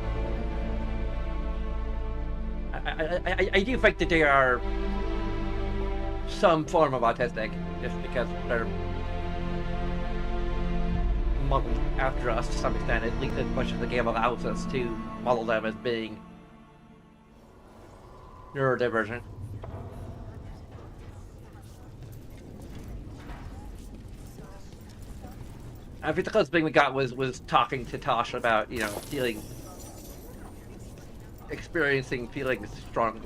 I do think that they are some form of autistic, just because they're modeled after us to some extent, at least as much as the game allows us to model them as being neurodivergent. I think the closest thing we got was talking to Tosh about, you know, feeling experiencing feelings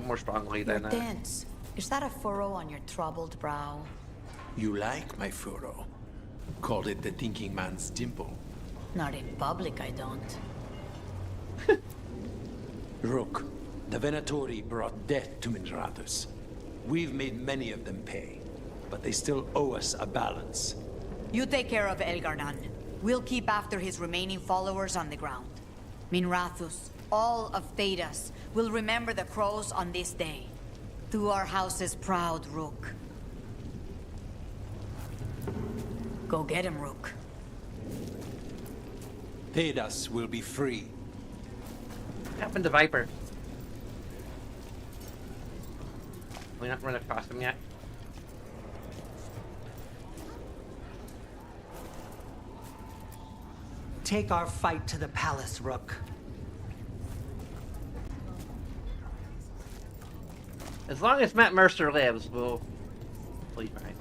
more strongly You're than. dense. Is that a furrow on your troubled brow? You like my furrow? Called it the thinking man's dimple. Not in public, I don't. Rook, the Venatori brought death to Minrathus. We've made many of them pay, but they still owe us a balance. You take care of Elgarnan. We'll keep after his remaining followers on the ground. Minrathus, all of Thedas, will remember the crows on this day. To our house's proud Rook. Go get him, Rook. Thedas will be free. What happened to Viper? We not run across him yet. Take our fight to the palace, Rook. As long as Matt Mercer lives, we'll be fine.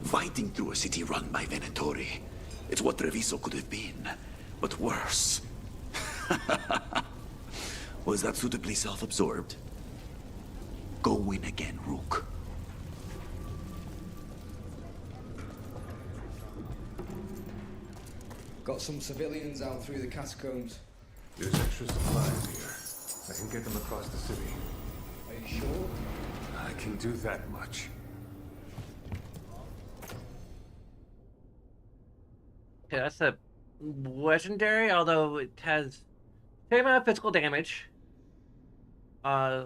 Fighting through a city run by Venatori. It's what Treviso could have been, but worse. Was that suitably self-absorbed? Go win again, Rook. Got some civilians out through the catacombs. There's extra supplies here. I can get them across the city. Are you sure? I can do that much. Okay, that's a legendary, although it has same amount of physical damage. A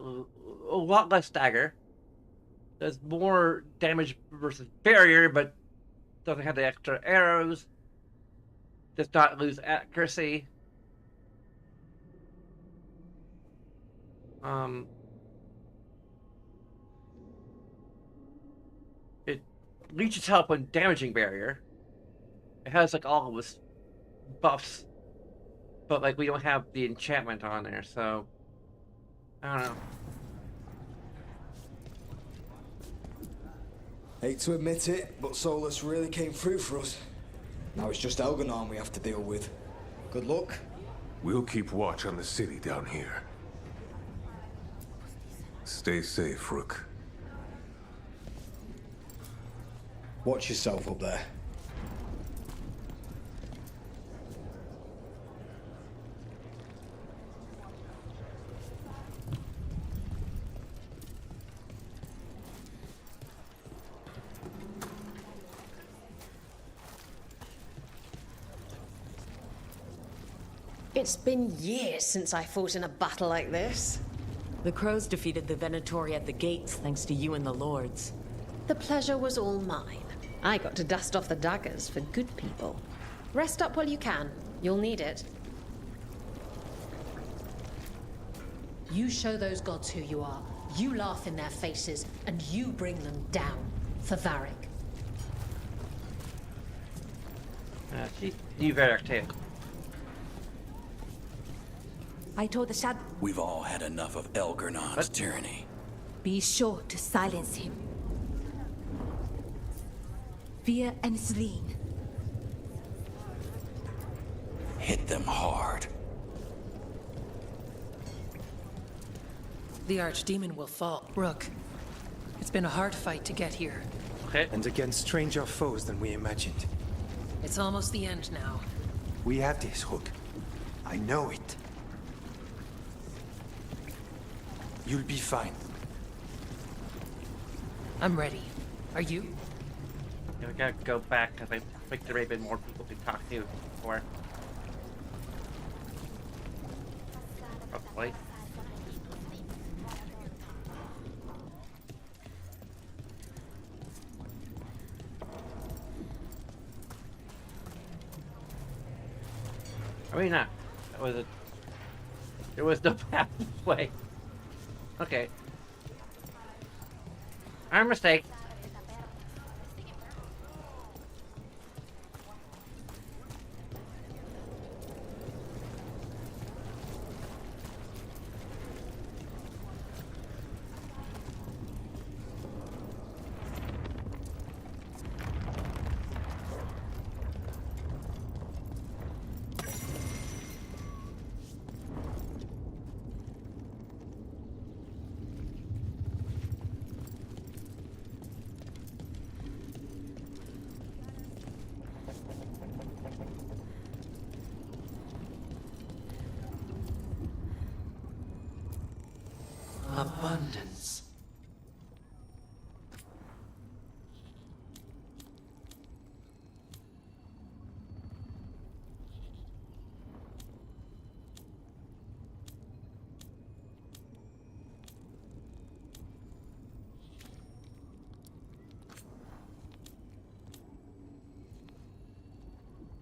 lot less stagger. Does more damage versus barrier, but doesn't have the extra arrows. Does not lose accuracy. It leeches health when damaging barrier. It has like all of its buffs, but like we don't have the enchantment on there, so I don't know. Hate to admit it, but Solus really came through for us. Now it's just Elganon we have to deal with. Good luck. We'll keep watch on the city down here. Stay safe, Rook. Watch yourself up there. It's been years since I fought in a battle like this. The crows defeated the Venatori at the gates thanks to you and the lords. The pleasure was all mine. I got to dust off the daggers for good people. Rest up while you can. You'll need it. You show those gods who you are. You laugh in their faces, and you bring them down for Varric. She's Varric too. I told the Shad. We've all had enough of Elgernon's tyranny. Be sure to silence him. Fear and Selene. Hit them hard. The Archdemon will fall. Rook, it's been a hard fight to get here. Okay. And against stranger foes than we imagined. It's almost the end now. We have this, Rook. I know it. You'll be fine. I'm ready. Are you? Yeah, we gotta go back because I think there may have been more people to talk to before. Probably. I mean, not. That was a. There was no pathway. Okay. Our mistake. abundance.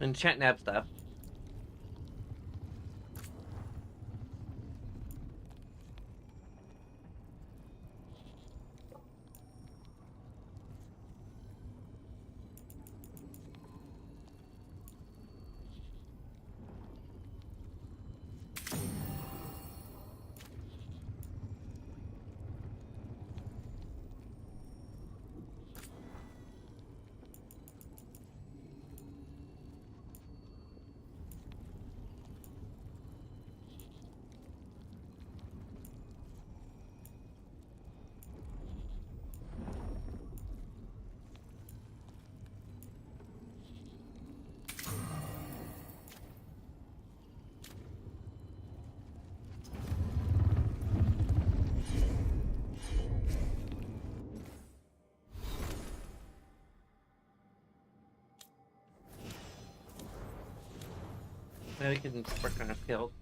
Enchant nab stuff. Maybe we can work on a field.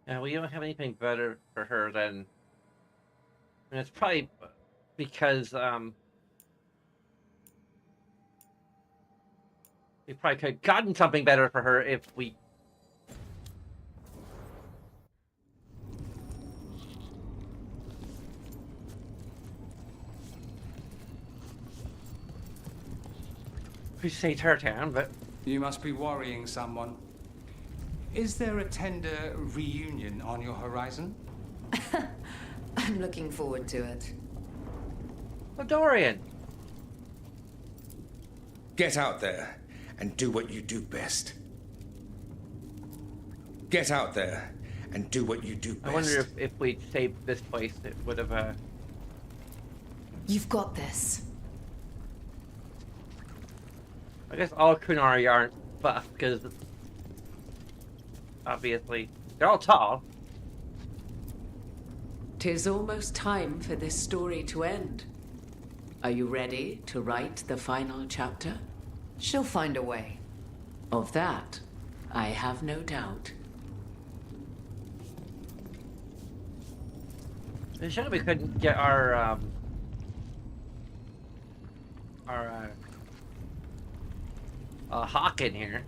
Yeah, we don't have anything better for her than, and it's probably because we probably could have gotten something better for her if we saved her town, but you must be worrying someone. Is there a tender reunion on your horizon? I'm looking forward to it. Dorian! Get out there and do what you do best. Get out there and do what you do best. I wonder if we'd saved this place, it would have, You've got this. I guess all Kunari aren't buff, because obviously they're all tall. 'Tis almost time for this story to end. Are you ready to write the final chapter? She'll find a way. Of that, I have no doubt. It's shame we couldn't get our hawk in here.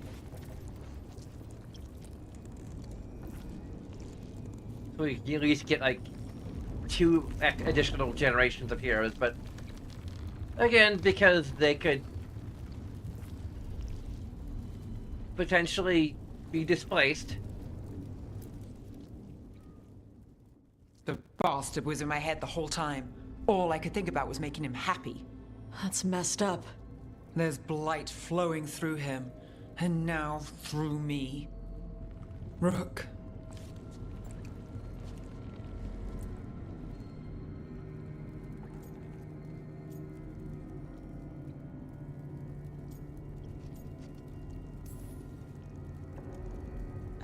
So we can at least get like 2 additional generations of heroes, but again, because they could potentially be displaced. The bastard was in my head the whole time. All I could think about was making him happy. That's messed up. There's blight flowing through him, and now through me. Rook.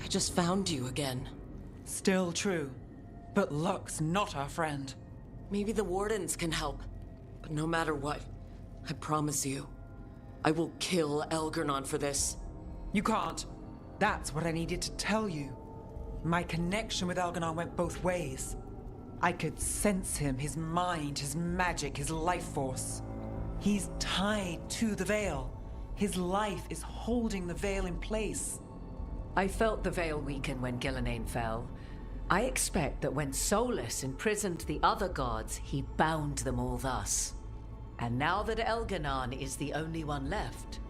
I just found you again. Still true. But luck's not our friend. Maybe the Wardens can help. But no matter what, I promise you, I will kill Elgernon for this. You can't. That's what I needed to tell you. My connection with Elgernon went both ways. I could sense him, his mind, his magic, his life force. He's tied to the Veil. His life is holding the Veil in place. I felt the Veil weaken when Gillenane fell. I expect that when Solus imprisoned the other gods, he bound them all thus. And now that Elgernon is the only one left,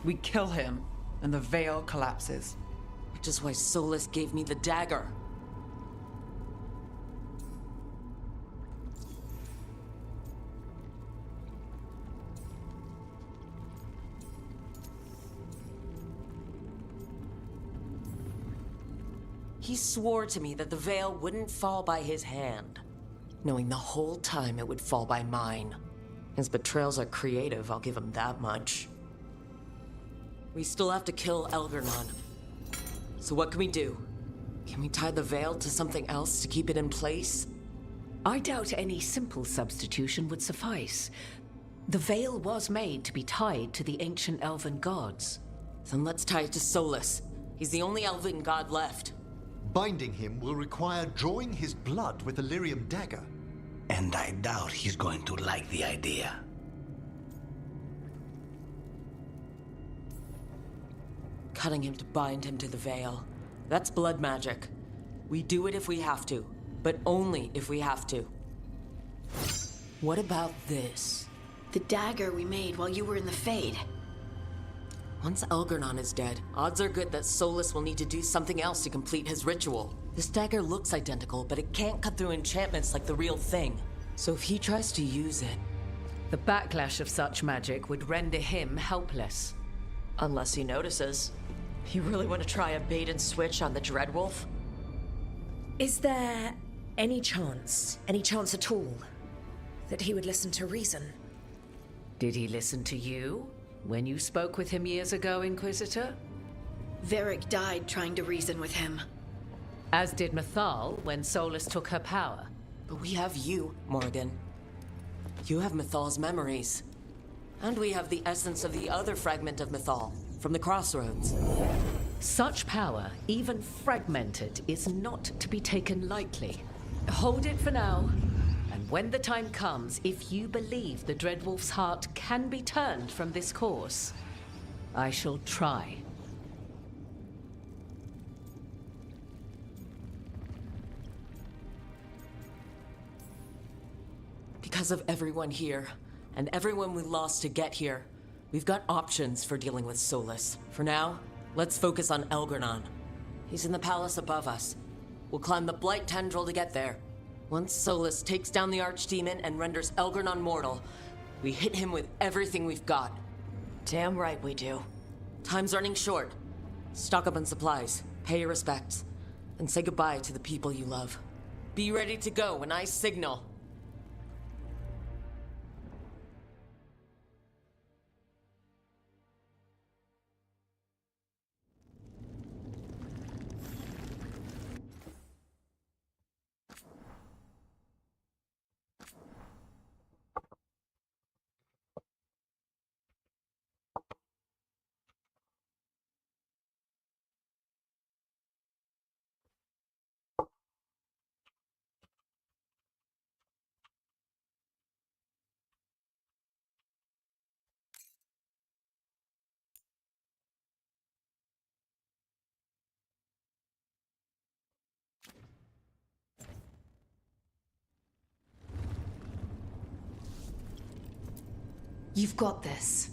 we kill him, and the Veil collapses. Which is why Solus gave me the dagger. He swore to me that the veil wouldn't fall by his hand, knowing the whole time it would fall by mine. His betrayals are creative, I'll give him that much. We still have to kill Elgar'nan. So what can we do? Can we tie the veil to something else to keep it in place? I doubt any simple substitution would suffice. The veil was made to be tied to the ancient elven gods. Then let's tie it to Solus. He's the only elven god left. Binding him will require drawing his blood with a lyrium dagger. And I doubt he's going to like the idea. Cutting him to bind him to the veil. That's blood magic. We do it if we have to, but only if we have to. What about this? The dagger we made while you were in the Fade. Once Elgar'nan is dead, odds are good that Solus will need to do something else to complete his ritual. This dagger looks identical, but it can't cut through enchantments like the real thing. So if he tries to use it... The backlash of such magic would render him helpless. Unless he notices. You really want to try a bait and switch on the Dreadwolf? Is there any chance at all, that he would listen to reason? Did he listen to you when you spoke with him years ago, Inquisitor? Varric died trying to reason with him. As did Mythal when Solus took her power. But we have you, Morgan. You have Mythal's memories. And we have the essence of the other fragment of Mythal, from the Crossroads. Such power, even fragmented, is not to be taken lightly. Hold it for now. And when the time comes, if you believe the Dreadwolf's heart can be turned from this course, I shall try. Because of everyone here, and everyone we lost to get here, we've got options for dealing with Solus. For now, let's focus on Elgar'nan. He's in the palace above us. We'll climb the Blight Tendril to get there. Once Solus takes down the Archdemon and renders Elgar'nan mortal, we hit him with everything we've got. Damn right we do. Time's running short. Stock up on supplies, pay your respects, and say goodbye to the people you love. Be ready to go when I signal. You've got this.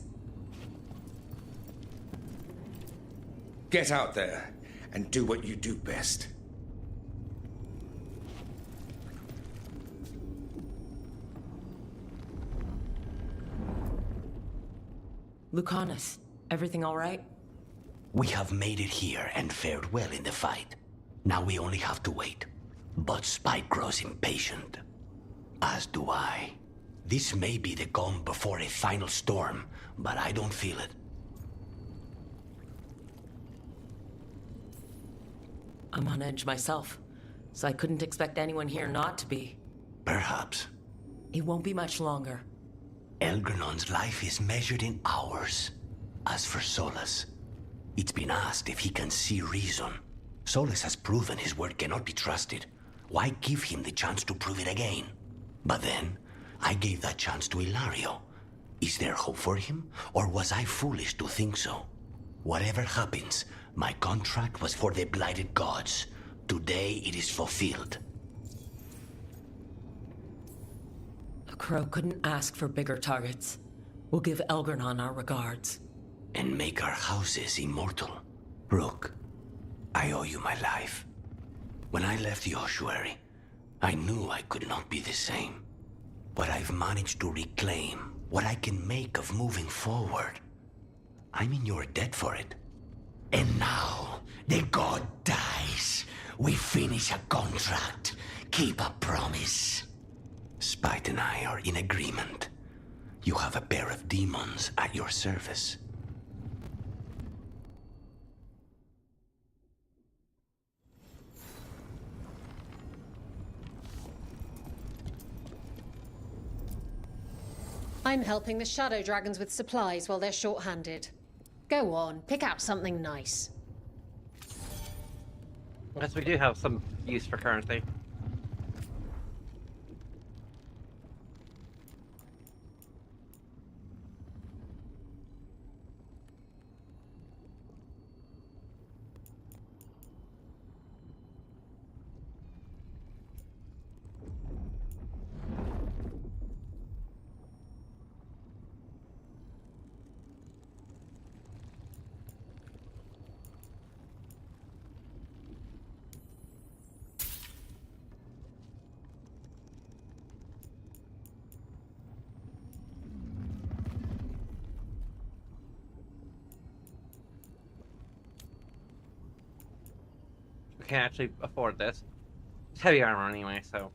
Get out there and do what you do best. Lucanus, everything all right? We have made it here and fared well in the fight. Now we only have to wait. But Spike grows impatient. As do I. This may be the calm before a final storm, but I don't feel it. I'm on edge myself, so I couldn't expect anyone here not to be. Perhaps. It won't be much longer. Elgar'nan's life is measured in hours. As for Solus, it's been asked if he can see reason. Solus has proven his word cannot be trusted. Why give him the chance to prove it again? But then, I gave that chance to Ilario. Is there hope for him, or was I foolish to think so? Whatever happens, my contract was for the blighted gods. Today it is fulfilled. A crow couldn't ask for bigger targets. We'll give Elgar'nan our regards. And make our houses immortal. Rook, I owe you my life. When I left the ossuary, I knew I could not be the same. But I've managed to reclaim what I can make of moving forward. I'm in your debt for it. And now, the god dies. We finish a contract, keep a promise. Spite and I are in agreement. You have a pair of demons at your service. I'm helping the Shadow Dragons with supplies while they're short-handed. Go on, pick out something nice. Yes, we do have some use for currency. We can't actually afford this. It's heavy armor anyway, so.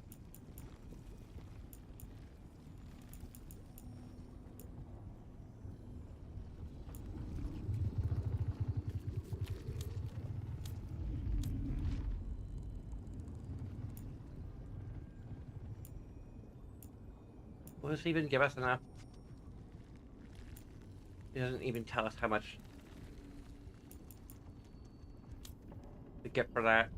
Will this even give us enough? It doesn't even tell us how much to get for that.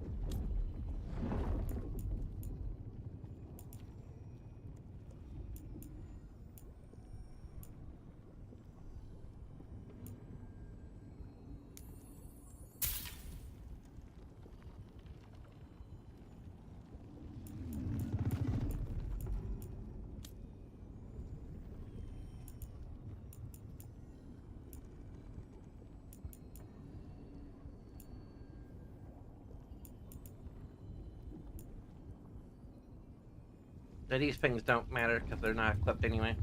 These things don't matter because they're not equipped anyway.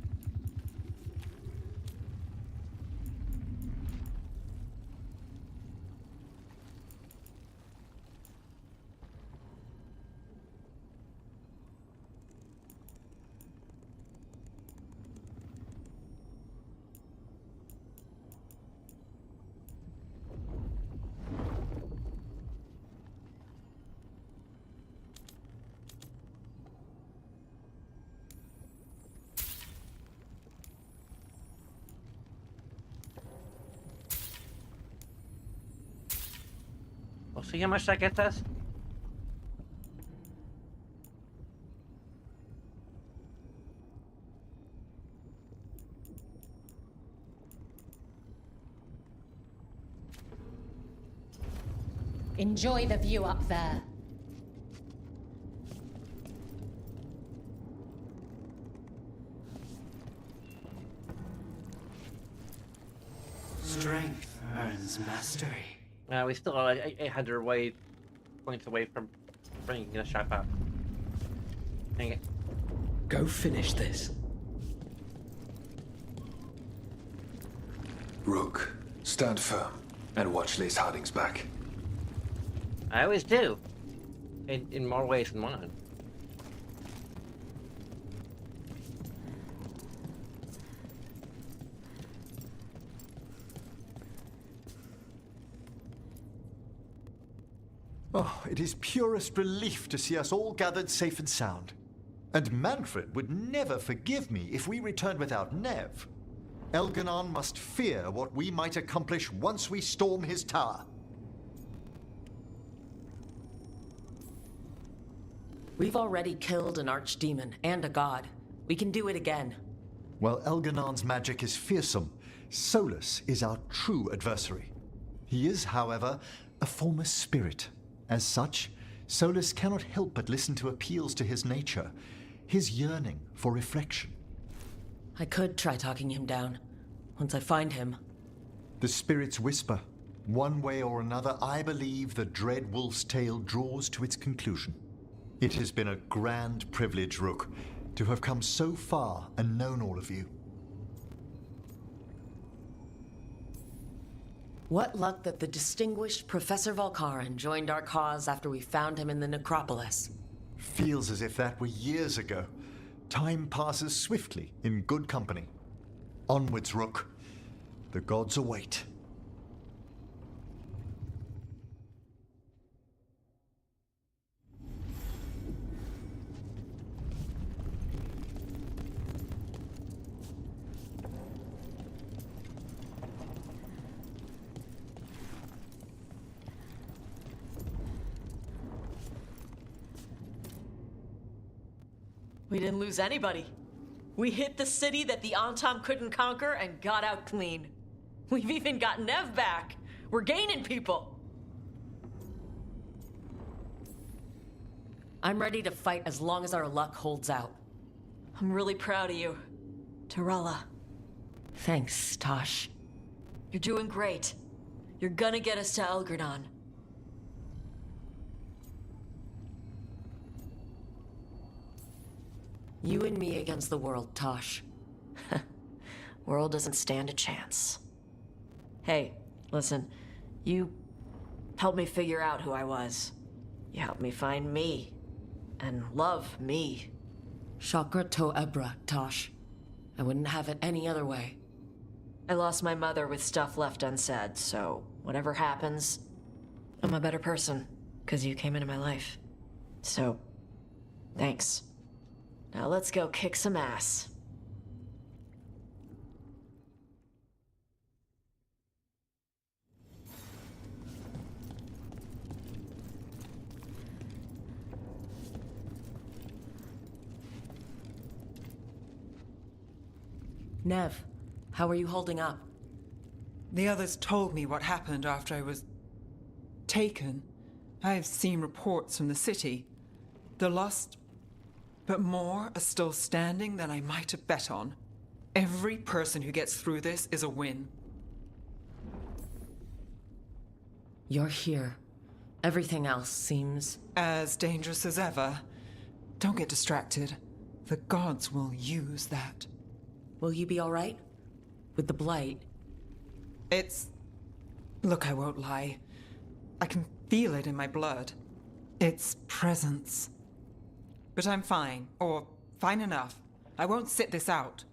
We'll see how much that gets us. Enjoy the view up there. Strength earns mastery. We still are 800 points away from bringing a shop up. Dang it. Go finish this. Rook, stand firm and watch Lace Harding's back. I always do. In more ways than one. Oh, it is purest relief to see us all gathered safe and sound. And Manfred would never forgive me if we returned without Nev. Elganon must fear what we might accomplish once we storm his tower. We've already killed an archdemon and a god. We can do it again. While Elganon's magic is fearsome, Solus is our true adversary. He is, however, a former spirit. As such, Solus cannot help but listen to appeals to his nature, his yearning for reflection. I could try talking him down, once I find him. The spirits whisper. One way or another, I believe the dread wolf's tale draws to its conclusion. It has been a grand privilege, Rook, to have come so far and known all of you. What luck that the distinguished Professor Volkarin joined our cause after we found him in the necropolis. Feels as if that were years ago. Time passes swiftly in good company. Onwards, Rook. The gods await. We didn't lose anybody. We hit the city that the Antam couldn't conquer and got out clean. We've even got Nev back. We're gaining people. I'm ready to fight as long as our luck holds out. I'm really proud of you, Tarella. Thanks, Tosh. You're doing great. You're gonna get us to Elgranon. You and me against the world, Tosh. World doesn't stand a chance. Hey, listen. You helped me figure out who I was. You helped me find me. And love me. Chakra to Ebra, Tosh. I wouldn't have it any other way. I lost my mother with stuff left unsaid, so whatever happens, I'm a better person, 'cause you came into my life. So, thanks. Now let's go kick some ass. Nev, how are you holding up? The others told me what happened after I was taken. I've seen reports from the city. They're lost, but more are still standing than I might have bet on. Every person who gets through this is a win. You're here. Everything else seems... as dangerous as ever. Don't get distracted. The gods will use that. Will you be all right? With the blight? Look, I won't lie. I can feel it in my blood. Its presence. But I'm fine, or fine enough. I won't sit this out.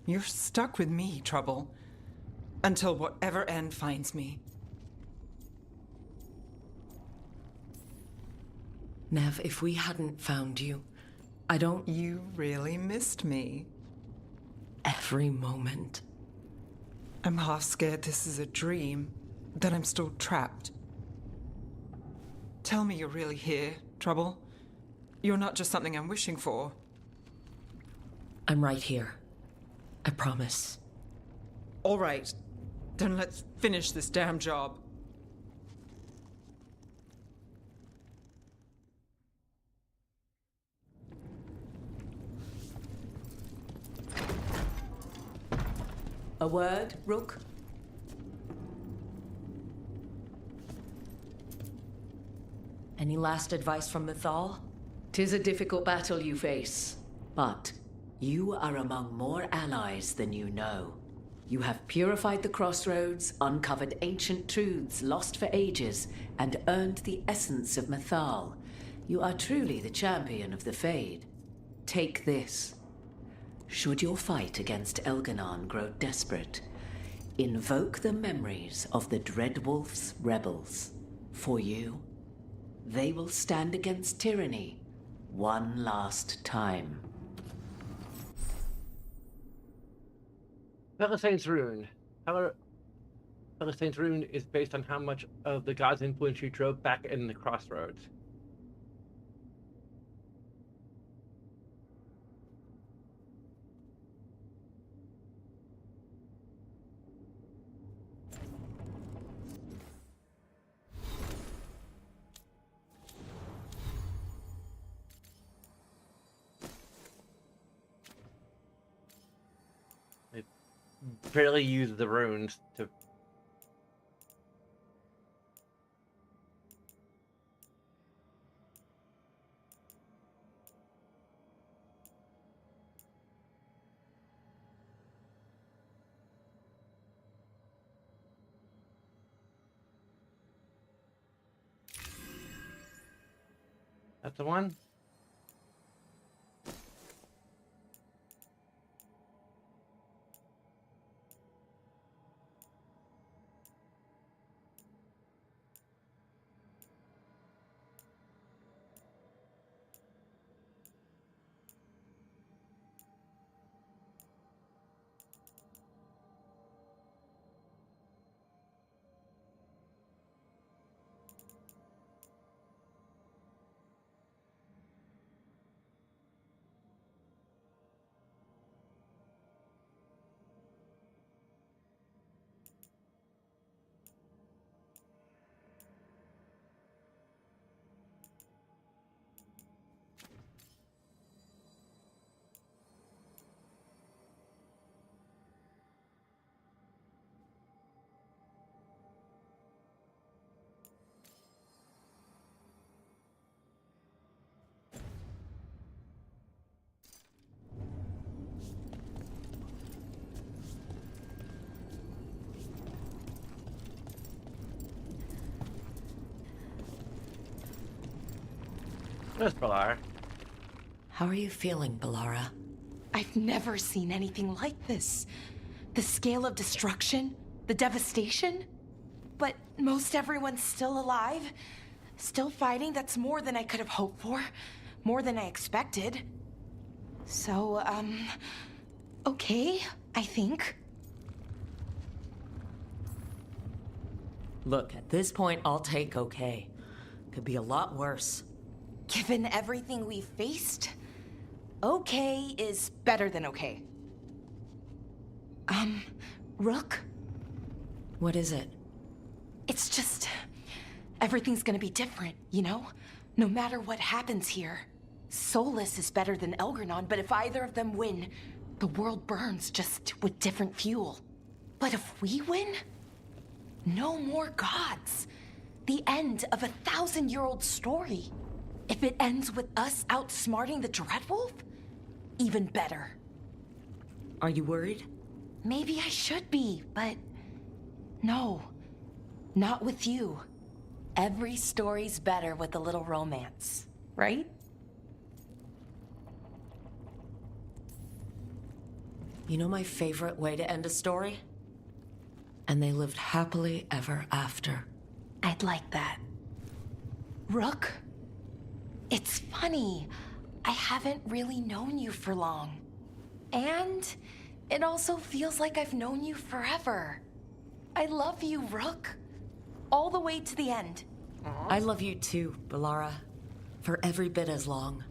You're stuck with me, Trouble. Until whatever end finds me. Nev, if we hadn't found you, You really missed me. Every moment. I'm half scared this is a dream, that I'm still trapped. Tell me you're really here, Trouble. You're not just something I'm wishing for. I'm right here. I promise. All right. Then let's finish this damn job. A word, Rook? Any last advice from Mythal? 'Tis a difficult battle you face, but you are among more allies than you know. You have purified the crossroads, uncovered ancient truths lost for ages, and earned the essence of Mythal. You are truly the champion of the Fade. Take this. Should your fight against Elganon grow desperate, invoke the memories of the Dreadwolf's rebels. For you, they will stand against tyranny one last time. Pelisane's Rune. Pelisane's Rune is based on how much of the god's influence you drove back in the crossroads. Barely use the runes to... That's the one? There's Balara. How are you feeling, Balara? I've never seen anything like this. The scale of destruction, the devastation. But most everyone's still alive, still fighting. That's more than I could have hoped for, more than I expected. So, okay, I think. Look, at this point, I'll take okay. Could be a lot worse. Given everything we faced, okay is better than okay. Rook? What is it? It's just... everything's gonna be different, you know? No matter what happens here. Solus is better than Elgarnon, but if either of them win, the world burns just with different fuel. But if we win, no more gods. The end of a 1,000-year-old story. If it ends with us outsmarting the Dreadwolf, even better. Are you worried? Maybe I should be, but no, not with you. Every story's better with a little romance, right? You know my favorite way to end a story? And they lived happily ever after. I'd like that. Rook? It's funny. I haven't really known you for long. And it also feels like I've known you forever. I love you, Rook. All the way to the end. I love you too, Balara. For every bit as long.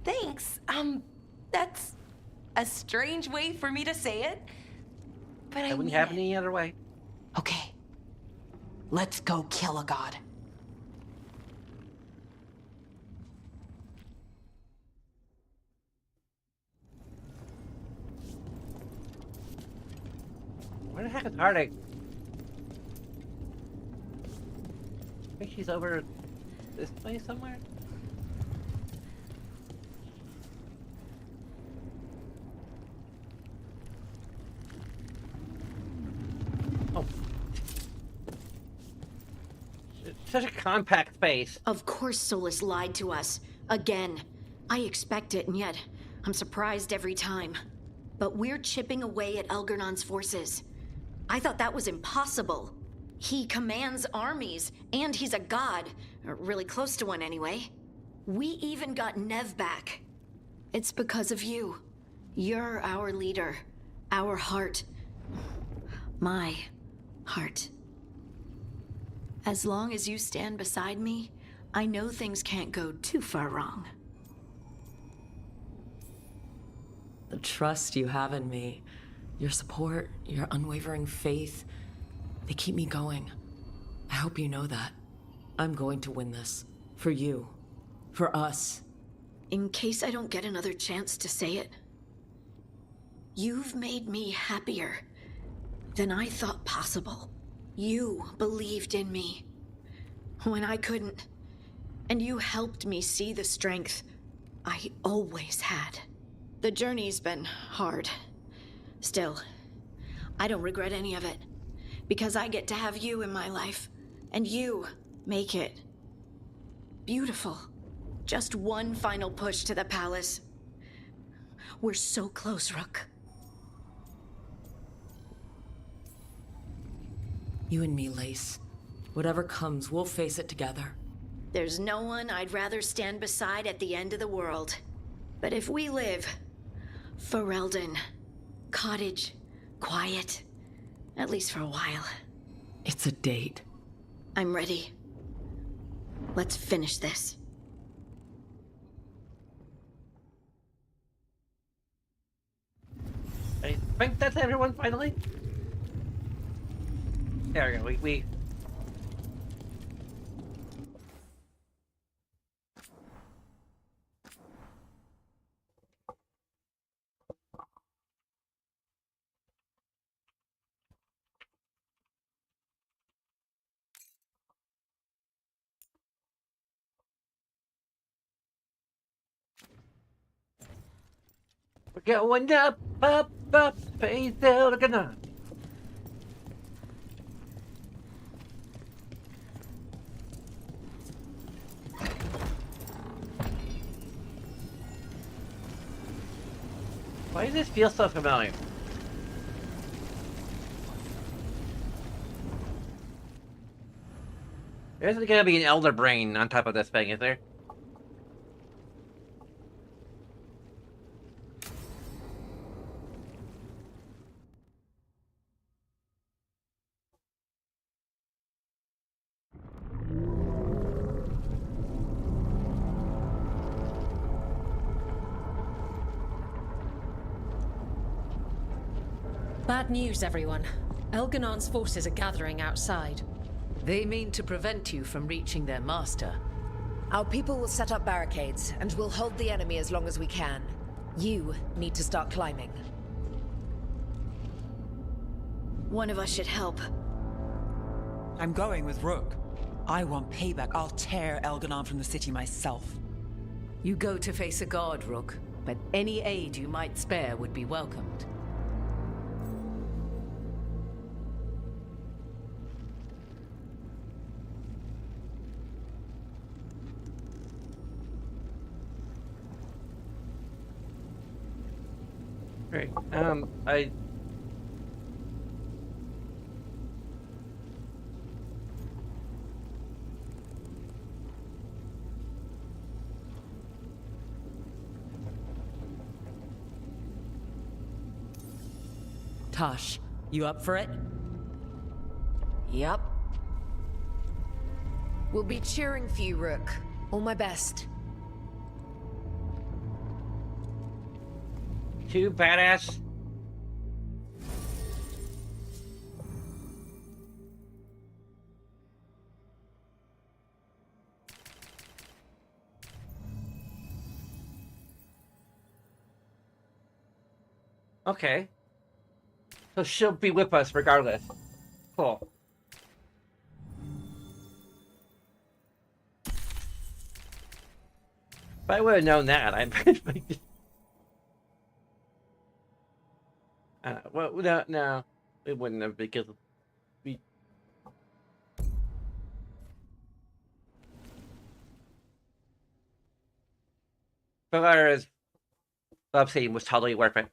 Thanks. That's a strange way for me to say it. But I wouldn't mean have it. any other way. Okay. Let's go kill a god. Where the heck is Harding? I think she's over this way somewhere. Oh. It's such a compact space. Of course Solus lied to us. Again. I expect it, and yet I'm surprised every time. But we're chipping away at Elgarnon's forces. I thought that was impossible. He commands armies, and he's a god. Or really close to one, anyway. We even got Nev back. It's because of you. You're our leader. Our heart. My heart. As long as you stand beside me, I know things can't go too far wrong. The trust you have in me, your support, your unwavering faith, they keep me going. I hope you know that. I'm going to win this. For you. For us. In case I don't get another chance to say it, you've made me happier than I thought possible. You believed in me when I couldn't, and you helped me see the strength I always had. The journey's been hard. Still, I don't regret any of it, because I get to have you in my life, and you make it beautiful. Just one final push to the palace. We're so close, Rook. You and me, Lace. Whatever comes, we'll face it together. There's no one I'd rather stand beside at the end of the world. But if we live, Ferelden, cottage, quiet, at least for a while. It's a date. I'm ready. Let's finish this. I think that's everyone finally. There we go. We We're going up, up, up, face Veilguard. Why does this feel so familiar? There isn't gonna be an elder brain on top of this thing, is there? Bad news, everyone. Elganon's forces are gathering outside. They mean to prevent you from reaching their master. Our people will set up barricades, and we'll hold the enemy as long as we can. You need to start climbing. One of us should help. I'm going with Rook. I want payback. I'll tear Elganon from the city myself. You go to face a guard, Rook, but any aid you might spare would be welcomed. Great. Tosh, you up for it? Yup. We'll be cheering for you, Rook. All my best. Too badass. Okay. So she'll be with us regardless. Cool. If I would have known that, I well, no, it wouldn't have because we. Valara's love scene was totally worth it.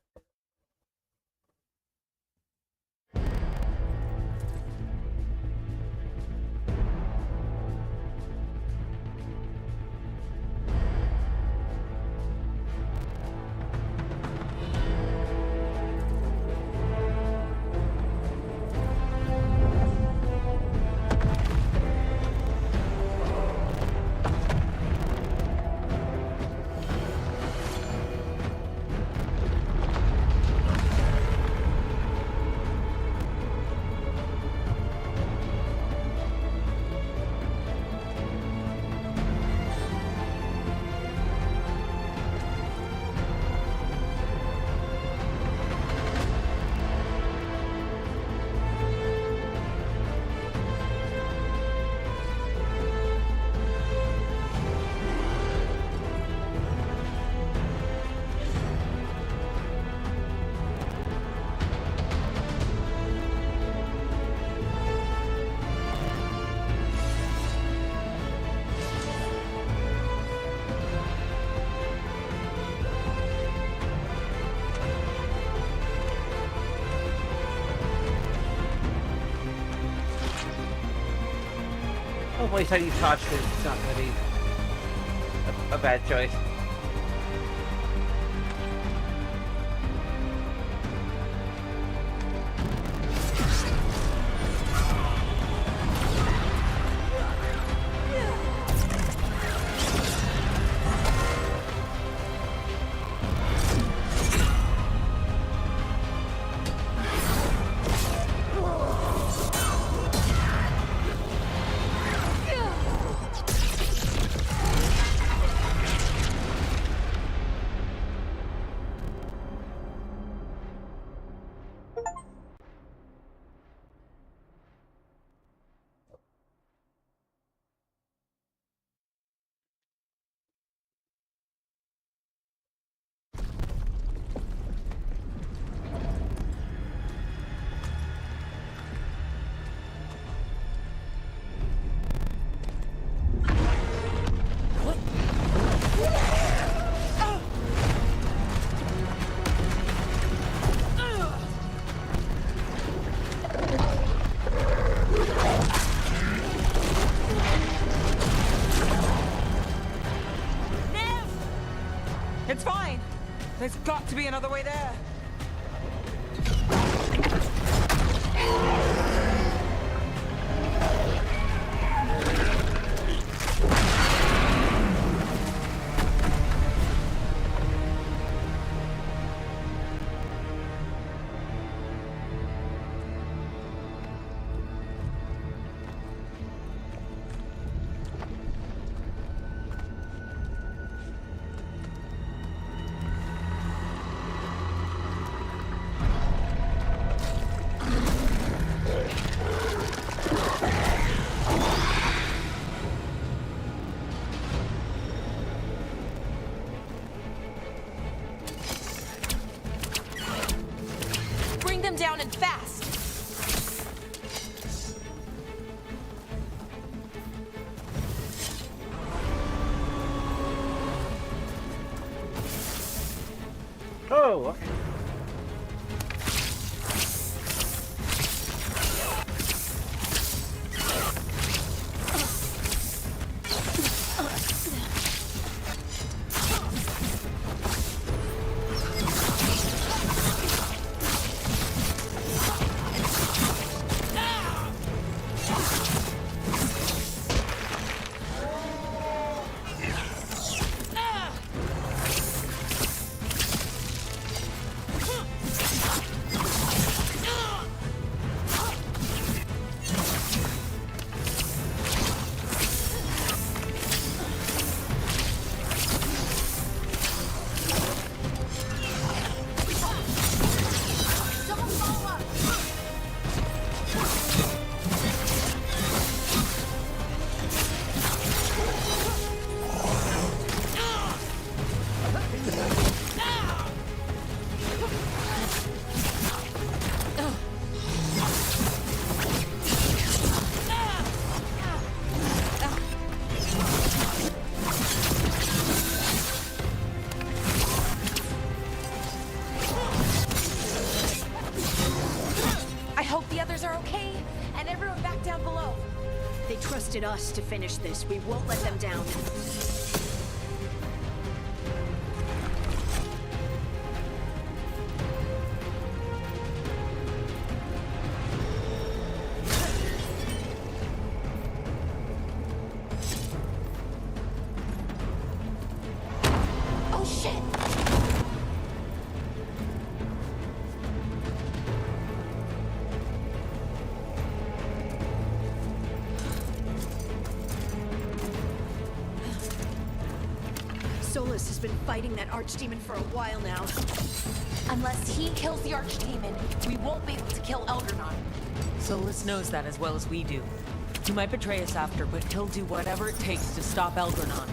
Hopefully, Tiny Touch is not going to be a bad choice. It's fine. There's got to be another way there. Bring them down and fast! Oh, okay. I hope the others are okay, and everyone back down below. They trusted us to finish this. We won't let them down. Oh shit! Solus has been fighting that archdemon for a while now. Unless he kills the archdemon, we won't be able to kill Elgarnon. Solus knows that as well as we do. He might betray us after, but he'll do whatever it takes to stop Elgarnon.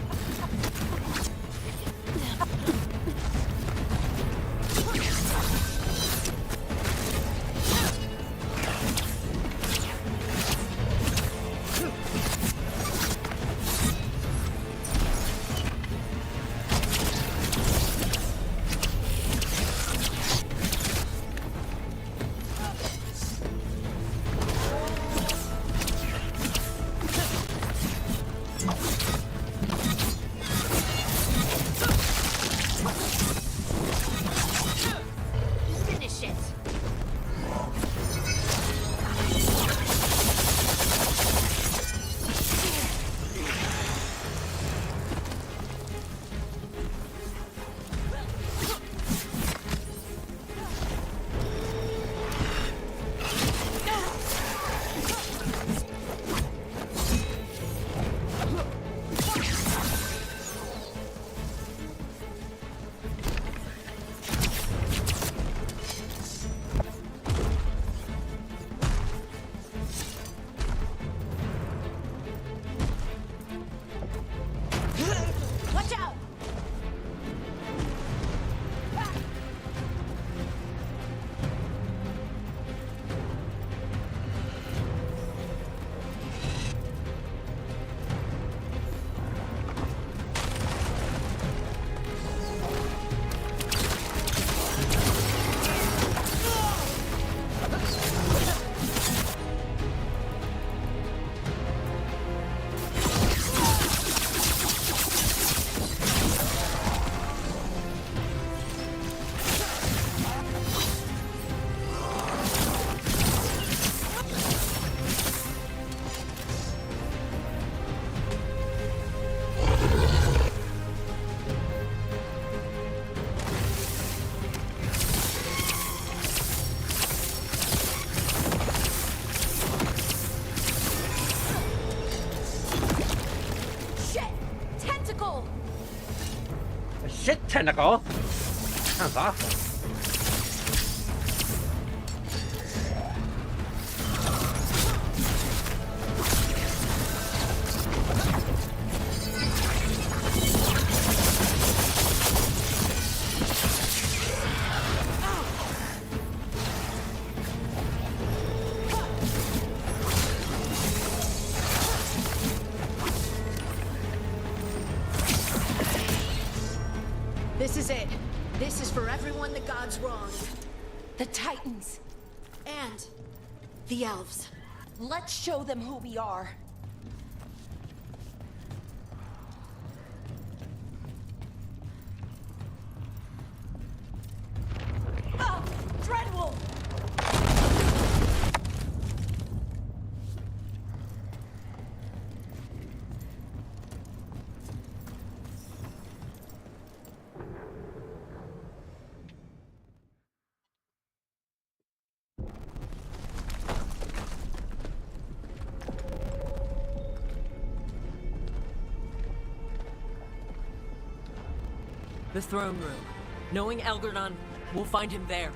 tentacle! A shit tentacle? Sounds awful. This is it. This is for everyone the gods wronged. The Titans. And the elves. Let's show them who we are. Ah! Dreadwolf! The throne room. Knowing Elgar'nan, we'll find him there.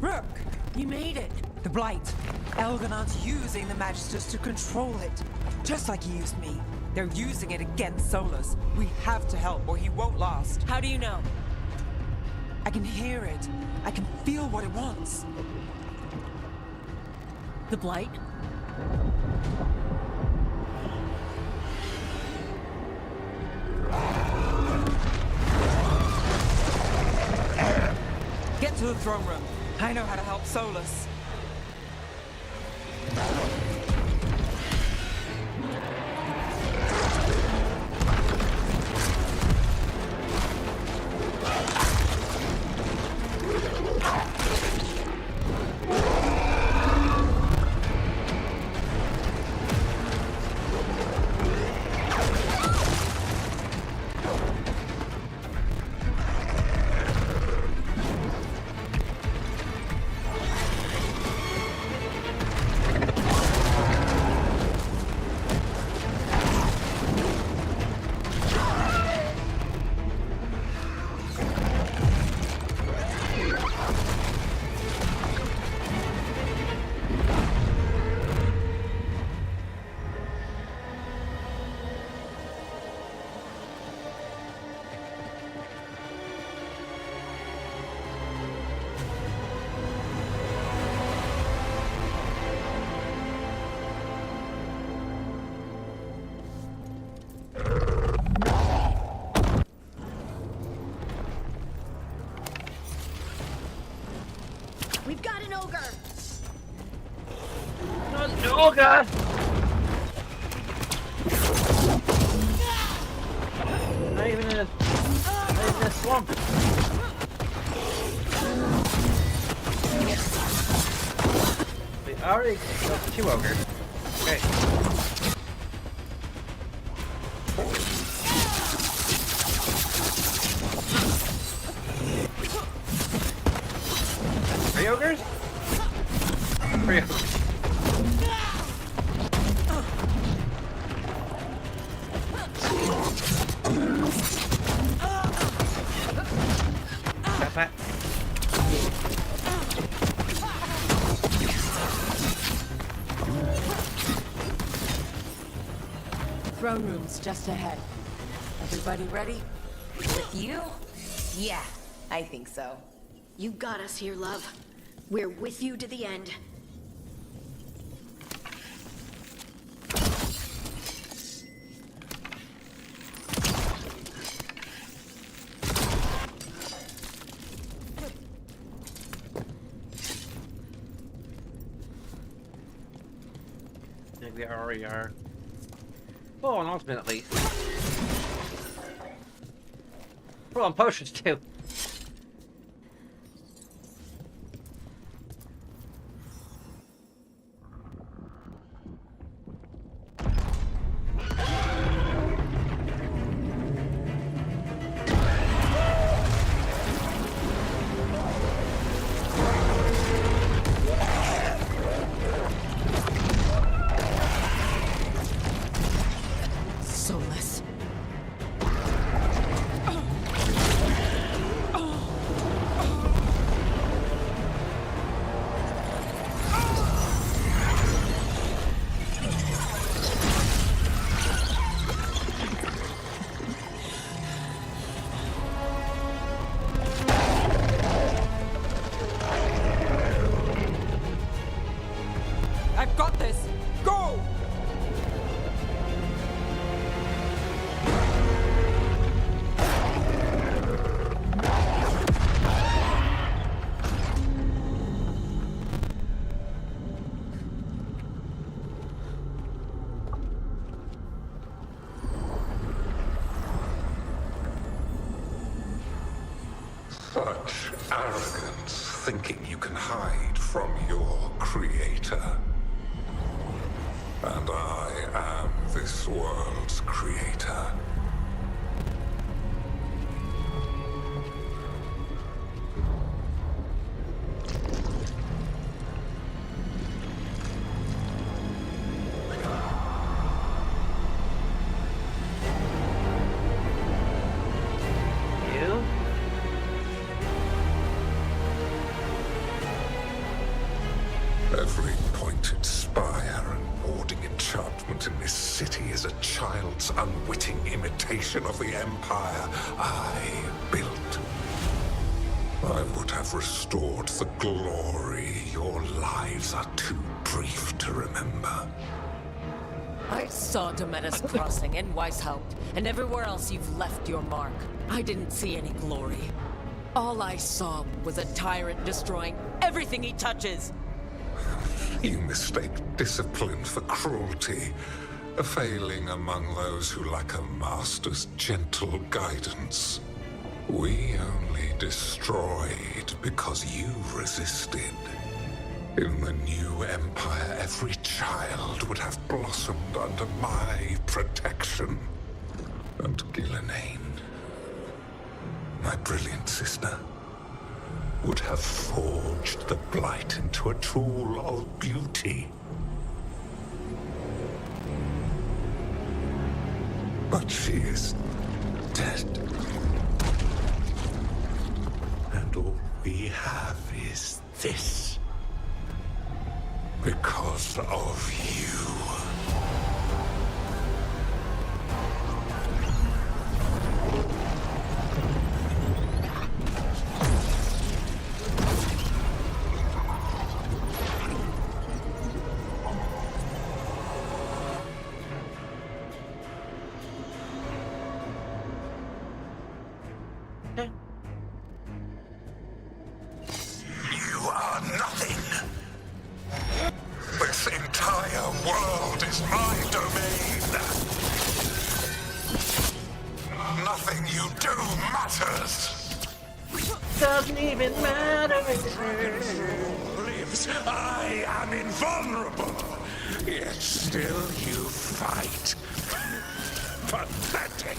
Rook! You made it! The Blight. Elgar'nan's using the Magisters to control it. Just like he used me. They're using it against Solus. We have to help or he won't last. How do you know? I can hear it. I can feel what it wants. The Blight? Get to the throne room. I know how to help Solus. We've got an ogre! Oh god! Not even in a swamp. We already got 2 ogres. Okay. Three ogres? 3 ogres. That. Throne room's just ahead. Everybody ready? With you? Yeah, I think so. You got us here, love. We're with you to the end. I think we already are. Oh, an ultimate at least. We're on potions too. Such arrogance, thinking you can hide from your creator. And I am this world's creator. Every pointed spire and warding enchantment in this city is a child's unwitting imitation of the empire I built. I would have restored the glory. Your lives are too brief to remember. I saw Demeter's Crossing and Weishaupt, and everywhere else you've left your mark. I didn't see any glory. All I saw was a tyrant destroying everything he touches. You mistake discipline for cruelty, a failing among those who lack a master's gentle guidance. We only destroyed because you resisted. In the new empire, every child would have blossomed under my protection. And Gillenane, my brilliant sister, would have forged the Blight into a tool of beauty. But she is dead. And all we have is this. Because of you. You are nothing. This entire world is my domain. Nothing you do matters. Doesn't even matter. Lives. I am invulnerable. Yet still you fight. Pathetic.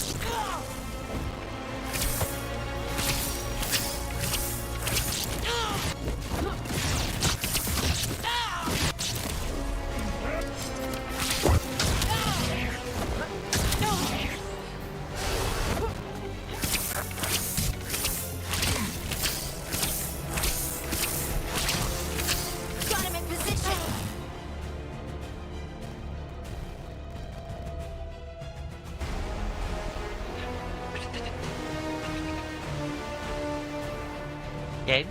Got him in position. Gabe?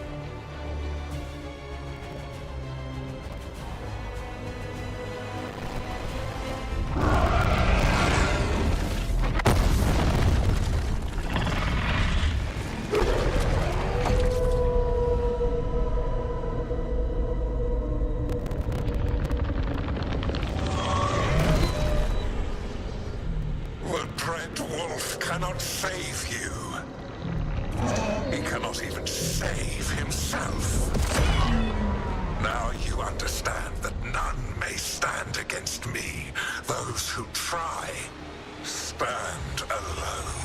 The Dread Wolf cannot save you. He cannot even save himself. Now you understand that none may stand against me. Those who try stand alone.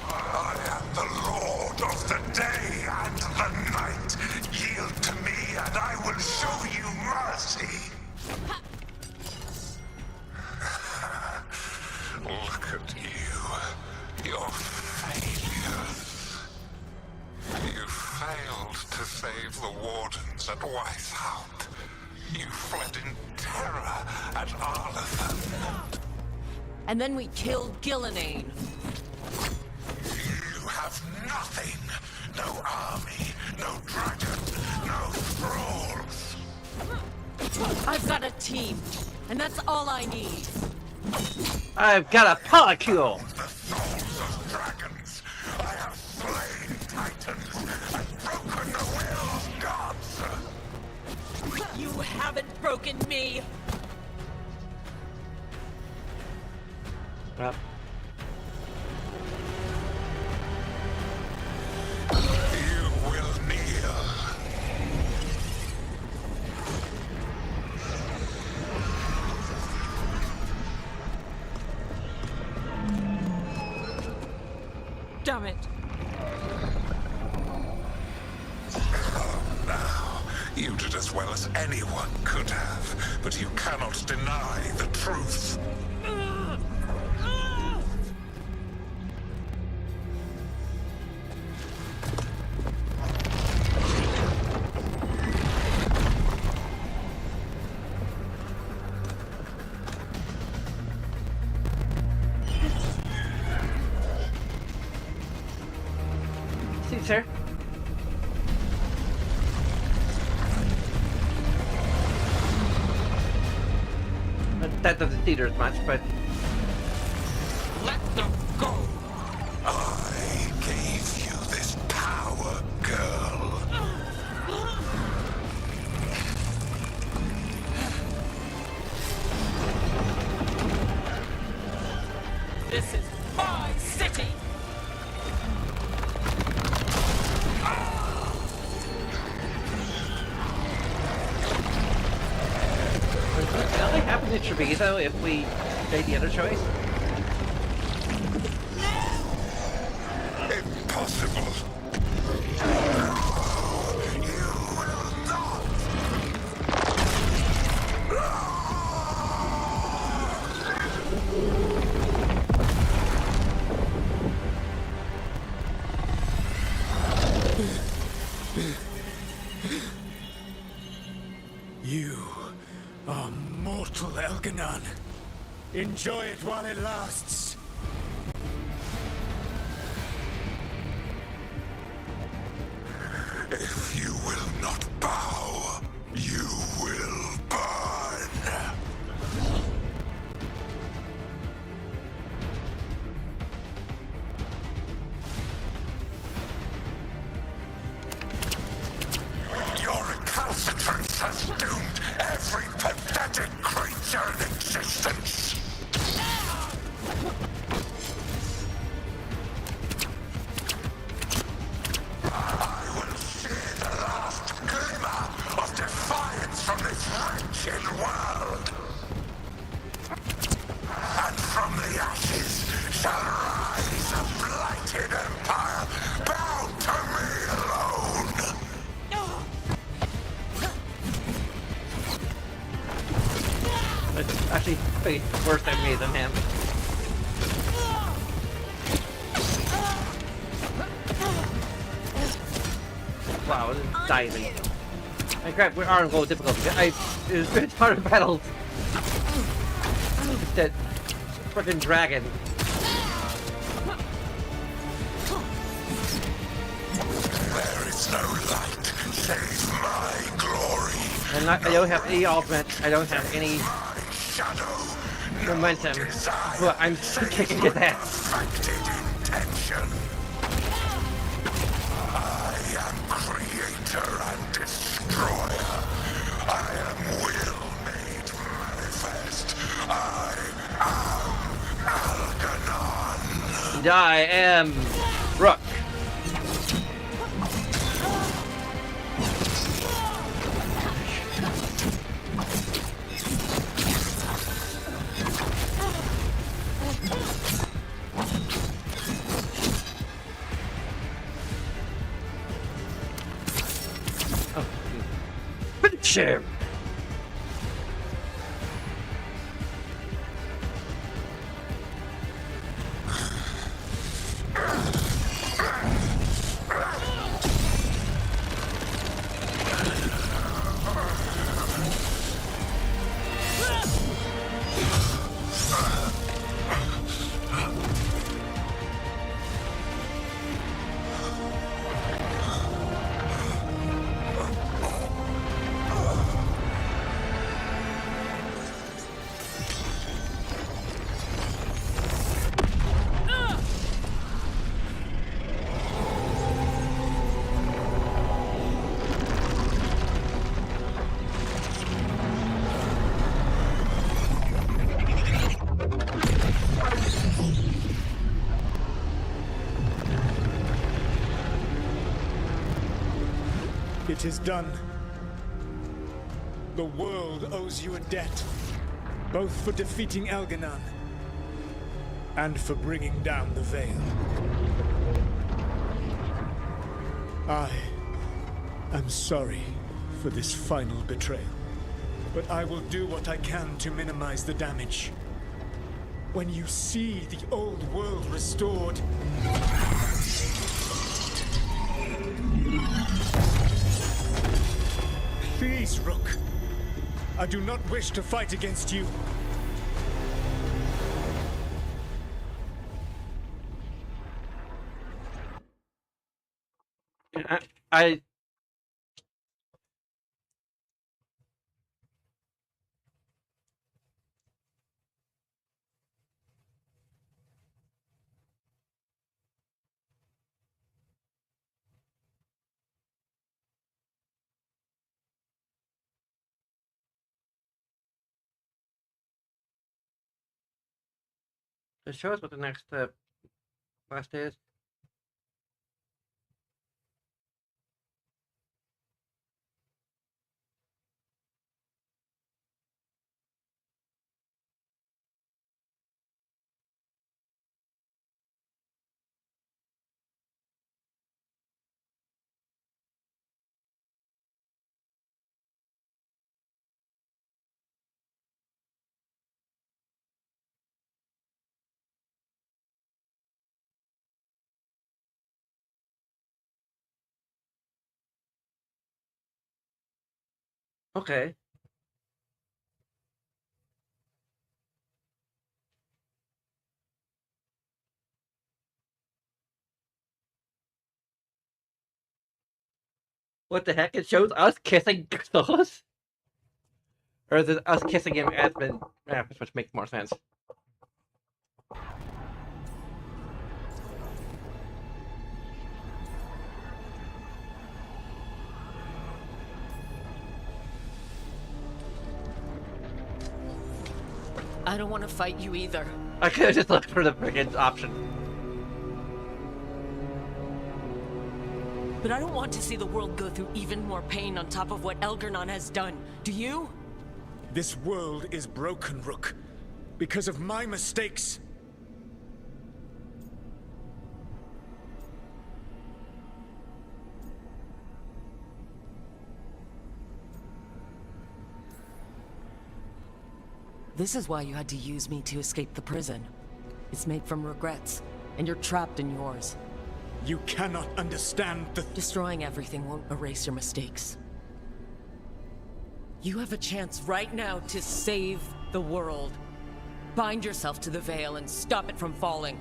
I am the Lord of the day and the night. Yield to me and I will show you mercy. Look at you. Your failures. You failed to save the wardens at Weishaupt. You fled in terror at Arlathan. And then we killed Gillenane. You have nothing. No army, no dragon, no thralls. I've got a team, and that's all I need. I've got a polycule. The souls of dragons. I have slain titans and broken the will of gods. You haven't broken me. Well. You will kneel. Damn it! Now, you did as well as anyone could have, but you cannot deny the truth. See, sir. That doesn't theater as much, but Let them go! I gave you this power, girl. This is my city! would nothing happen to Treviso if we made the other choice? Impossible. You are mortal, Elganon. Enjoy it while it lasts. If you will not bow, you will burn. Your recalcitrance has doomed every pathetic creature in existence. I will see the last glimmer of defiance from this wretched world. And from the ashes shall rise a blighted empire bound to me alone. It's actually way worse at me than him. Wow, this is diving. I crap, we are on low difficulty. It's harder battles. It's that frickin' dragon. There is no light save my glory. And I don't have any ultimate. I don't have any momentum. But I'm still kicking his ass. Intention. I am creator and destroyer. I am will made manifest. I am Algernon. And I am Rook. Finish him! It is done. The world owes you a debt, both for defeating Elganon and for bringing down the Veil. I am sorry for this final betrayal, but I will do what I can to minimize the damage. When you see the old world restored, please, Rook. I do not wish to fight against you. I Just show us what the next quest is. Okay. What the heck? It shows us kissing Solas? Or is it us kissing him as been... Yeah, which makes more sense. I don't want to fight you either. I could have just looked for the friggin' option. But I don't want to see the world go through even more pain on top of what Elgarnon has done. Do you? This world is broken, Rook, because of my mistakes. This is why you had to use me to escape the prison. It's made from regrets, and you're trapped in yours. You cannot understand the... Destroying everything won't erase your mistakes. You have a chance right now to save the world. Bind yourself to the Veil and stop it from falling.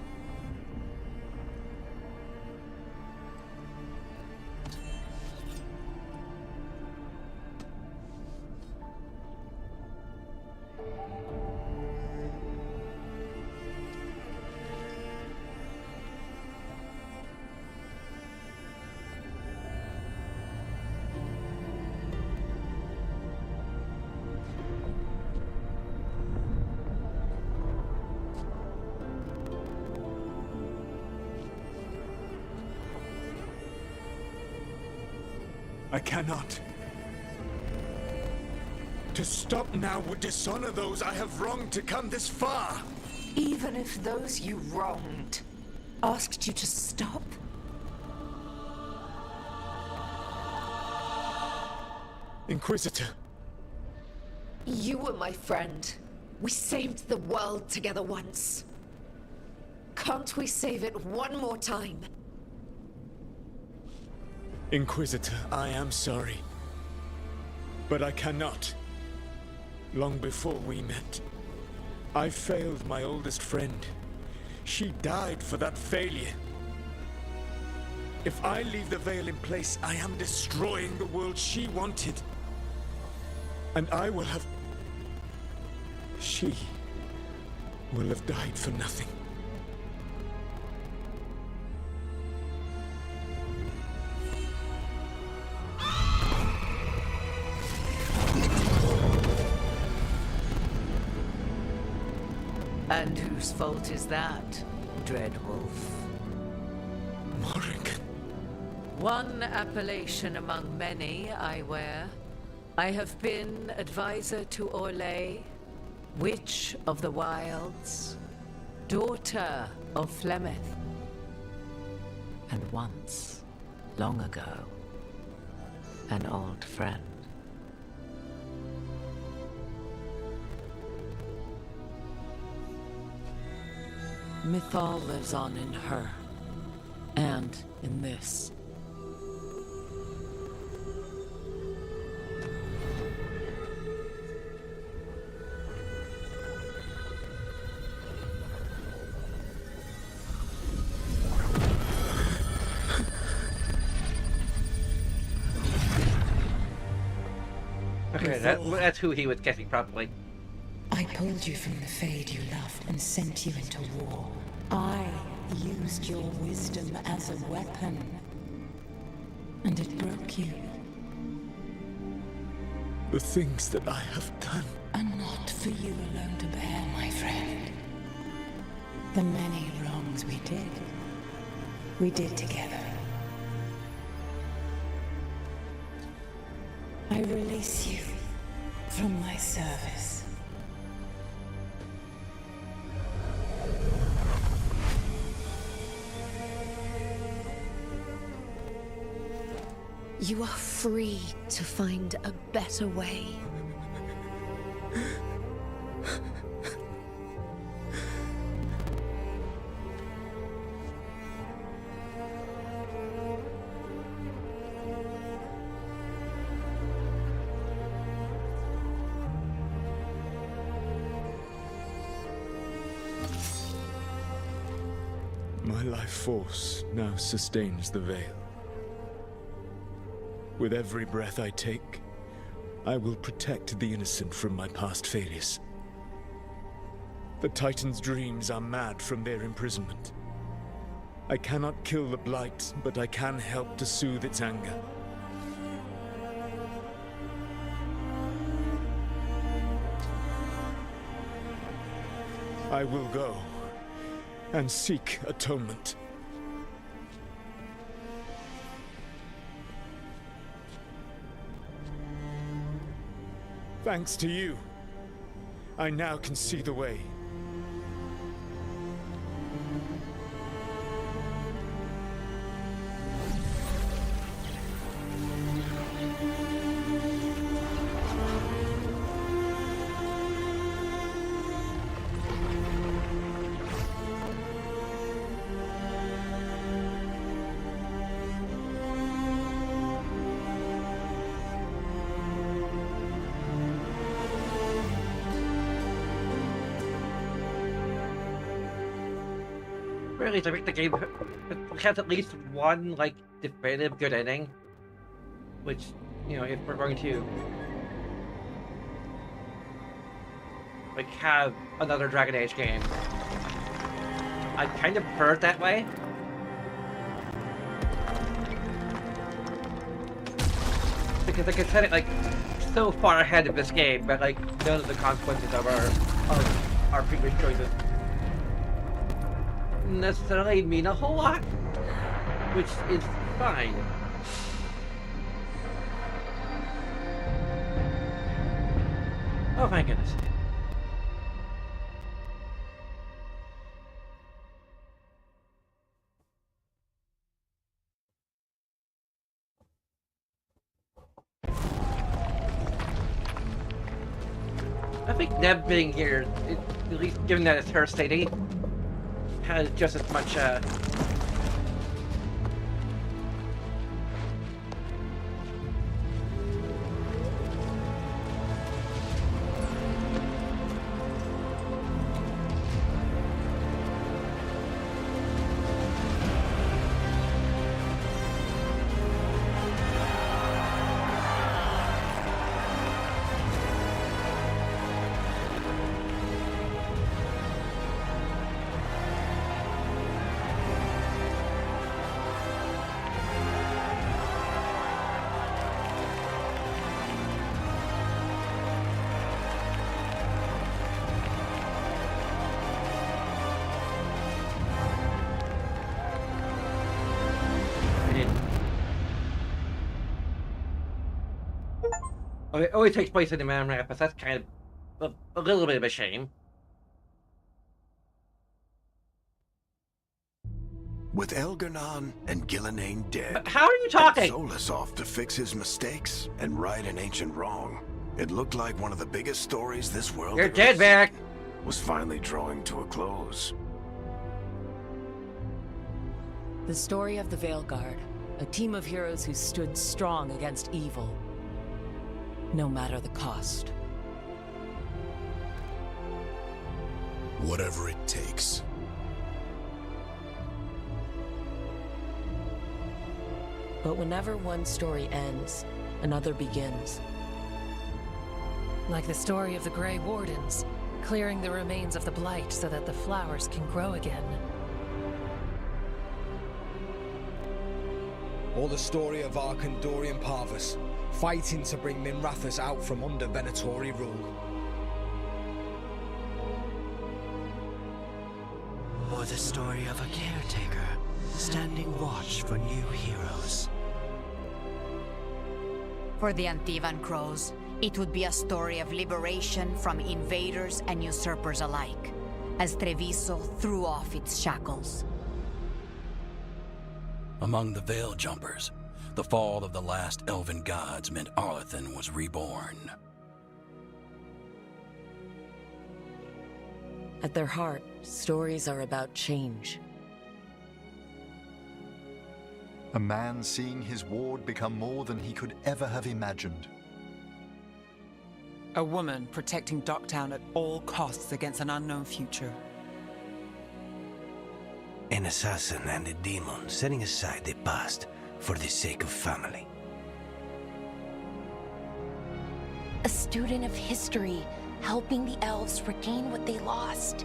I cannot. To stop now would dishonor those I have wronged to come this far. Even if those you wronged asked you to stop? Inquisitor. You were my friend. We saved the world together once. Can't we save it one more time? Inquisitor, I am sorry. But I cannot. Long before we met, I failed my oldest friend. She died for that failure. If I leave the Veil in place, I am destroying the world she wanted. And I will have... She will have died for nothing. And whose fault is that, Dreadwolf? Morrigan. One appellation among many I wear. I have been advisor to Orlais, Witch of the Wilds, daughter of Flemeth, and once, long ago, an old friend. Mythal lives on in her, and in this. Okay, that's who he was guessing, probably. I pulled you from the Fade you loved and sent you into war. I used your wisdom as a weapon. And it broke you. The things that I have done are not for you alone to bear, my friend. The many wrongs we did together. I release you from my service. You are free to find a better way. My life force now sustains the Veil. With every breath I take, I will protect the innocent from my past failures. The Titan's dreams are mad from their imprisonment. I cannot kill the Blight, but I can help to soothe its anger. I will go and seek atonement. Thanks to you, I now can see the way. Really, I think the game has at least one, like, definitive good ending. Which, you know, if we're going to, like, have another Dragon Age game, I kind of prefer it that way. Because I can set it, like, so far ahead of this game, but, like, none of the consequences of our previous choices necessarily mean a whole lot, which is fine. Oh my goodness. I think Neb being here, at least given that it's her city, has just as much, Oh, it always takes place in the Man Rapids. That's kind of a little bit of a shame. With Elgar'nan and Gillenane dead, but how are you talking? And Solus off to fix his mistakes and right an ancient wrong, it looked like one of the biggest stories this world You're dead, Back. Was finally drawing to a close. The story of the Veilguard, a team of heroes who stood strong against evil, no matter the cost. Whatever it takes. But whenever one story ends, another begins. Like the story of the Grey Wardens, clearing the remains of the Blight so that the flowers can grow again. Or the story of Arkandorian Parvus, fighting to bring Minrathous out from under Venatori rule. Or the story of a caretaker, standing watch for new heroes. For the Antivan Crows, it would be a story of liberation from invaders and usurpers alike, as Treviso threw off its shackles. Among the Veil Jumpers, the fall of the last elven gods meant Arlathan was reborn. At their heart, stories are about change. A man seeing his ward become more than he could ever have imagined. A woman protecting Docktown at all costs against an unknown future. An assassin and a demon setting aside the past for the sake of family. A student of history, helping the elves regain what they lost.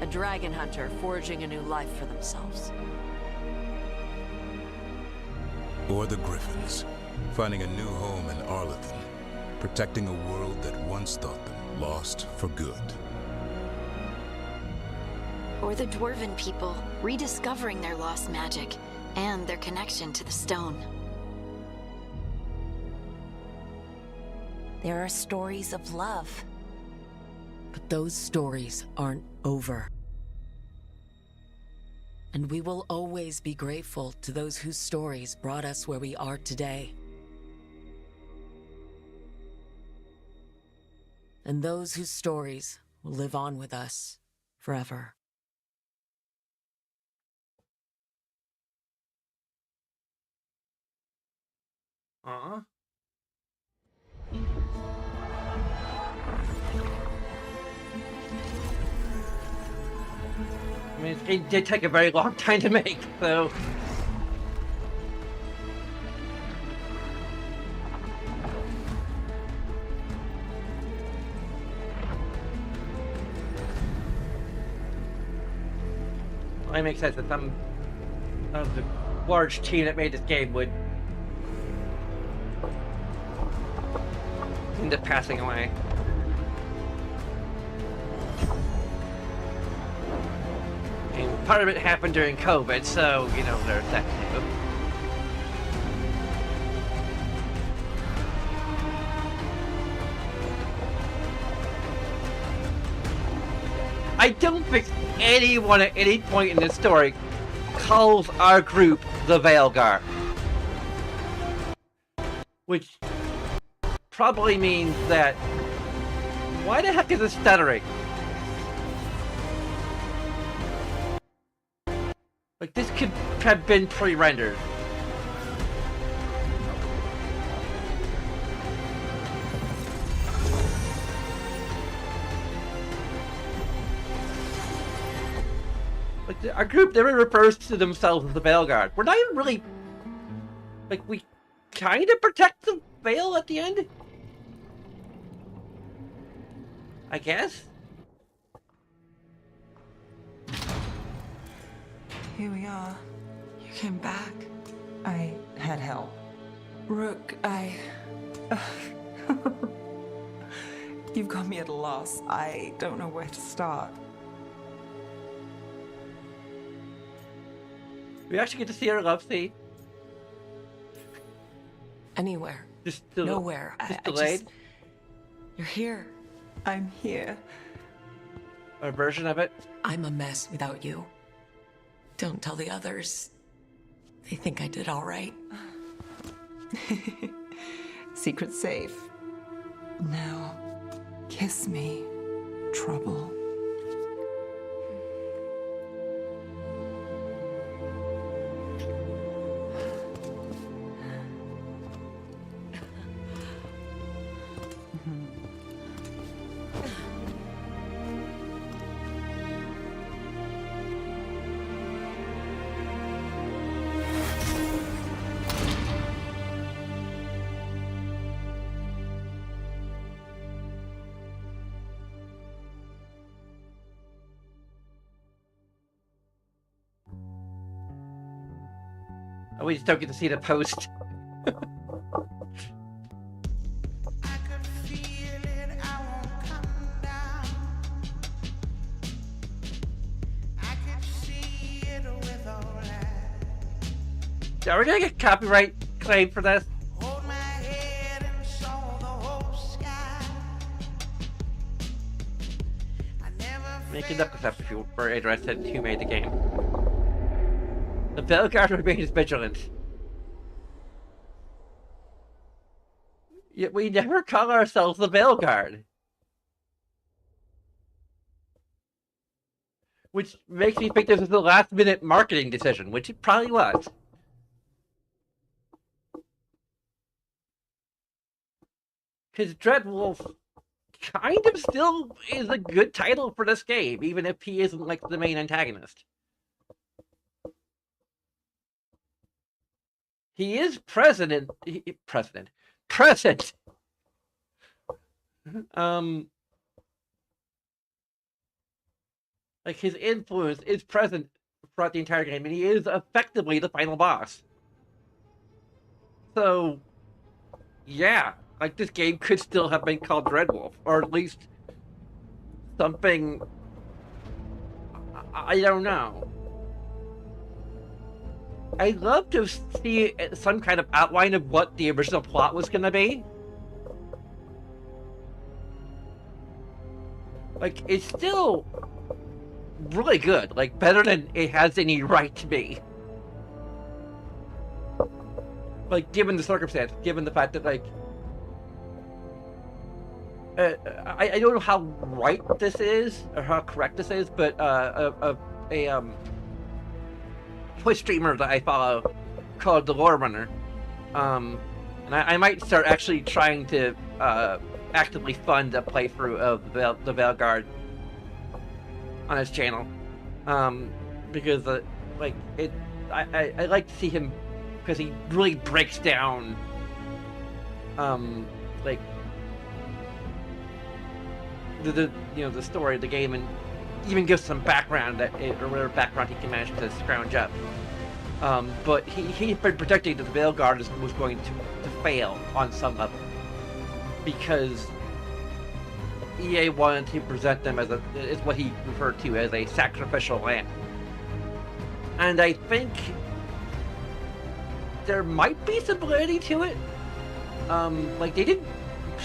A dragon hunter forging a new life for themselves. Or the Griffins, finding a new home in Arlathan, protecting a world that once thought them lost for good. Or the Dwarven people, rediscovering their lost magic and their connection to the stone. There are stories of love. But those stories aren't over. And we will always be grateful to those whose stories brought us where we are today. And those whose stories will live on with us forever. Aw. I mean, it did take a very long time to make, so... Well, it makes sense that some of the large team that made this game would end up passing away. And part of it happened during COVID, so, you know, there's that too. I don't think anyone at any point in this story calls our group the Veilguard. Which probably means that... Why the heck is it stuttering? Like, this could have been pre-rendered. Like, our group never refers to themselves as the Veilguard. We're not even really... Like, we kind of protect the Veil at the end? I guess? Here we are. You came back. I had help. Rook, You've got me at a loss. I don't know where to start. We actually get to see our love scene. Anywhere. Just nowhere. Just delayed? You're here. I'm here. A version of it? I'm a mess without you. Don't tell the others. They think I did all right. Secret safe. Now, kiss me, trouble. Oh, we just don't get to see the post. Are we gonna get copyright claim for this? Make it up if you were interested in who made the game. The Veilguard remains vigilant. Yet we never call ourselves the Veilguard. Which makes me think this was a last-minute marketing decision, which it probably was. Because Dreadwolf kind of still is a good title for this game, even if he isn't like the main antagonist. He is present. Like his influence is present throughout the entire game, and he is effectively the final boss. So, yeah, like this game could still have been called Dreadwolf, or at least something. I don't know. I'd love to see some kind of outline of what the original plot was going to be. Like, it's still really good. Like, better than it has any right to be. Like, given the circumstance, given the fact that, like... I don't know how right this is, or how correct this is, but Twitch streamer that I follow called the Lore Runner, and I might start actually trying to actively fund a playthrough of the Veilguard on his channel, because like I like to see him because he really breaks down like the story of the game, and even gives some background or whatever background he can manage to scrounge up. But he's been predicting that the Veilguard was going to fail on some level, because EA wanted to present them as is what he referred to as a sacrificial lamb. And I think there might be some validity to it. Like, they didn't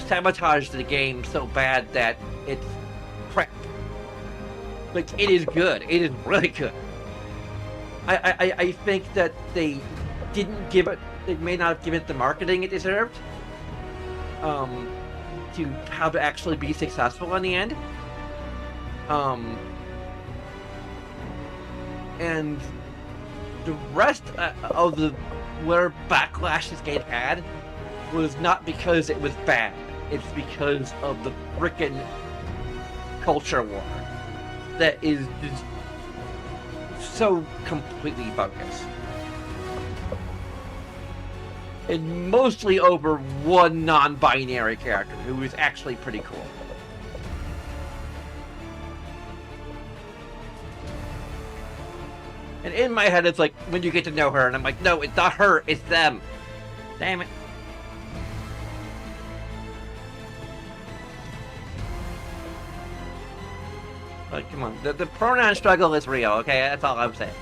sabotage the game so bad that it's crap. Like, it is good. It is really good. I think that they didn't give it... They may not have given it the marketing it deserved. To how to actually be successful in the end. And the rest of the... where backlash this game had was not because it was bad. It's because of the frickin' culture war that is just so completely bogus. And mostly over one non-binary character who is actually pretty cool. And in my head, it's like, when you get to know her, and I'm like, no, it's not her, it's them. Damn it. Like, come on. The pronoun struggle is real, okay? That's all I'm saying.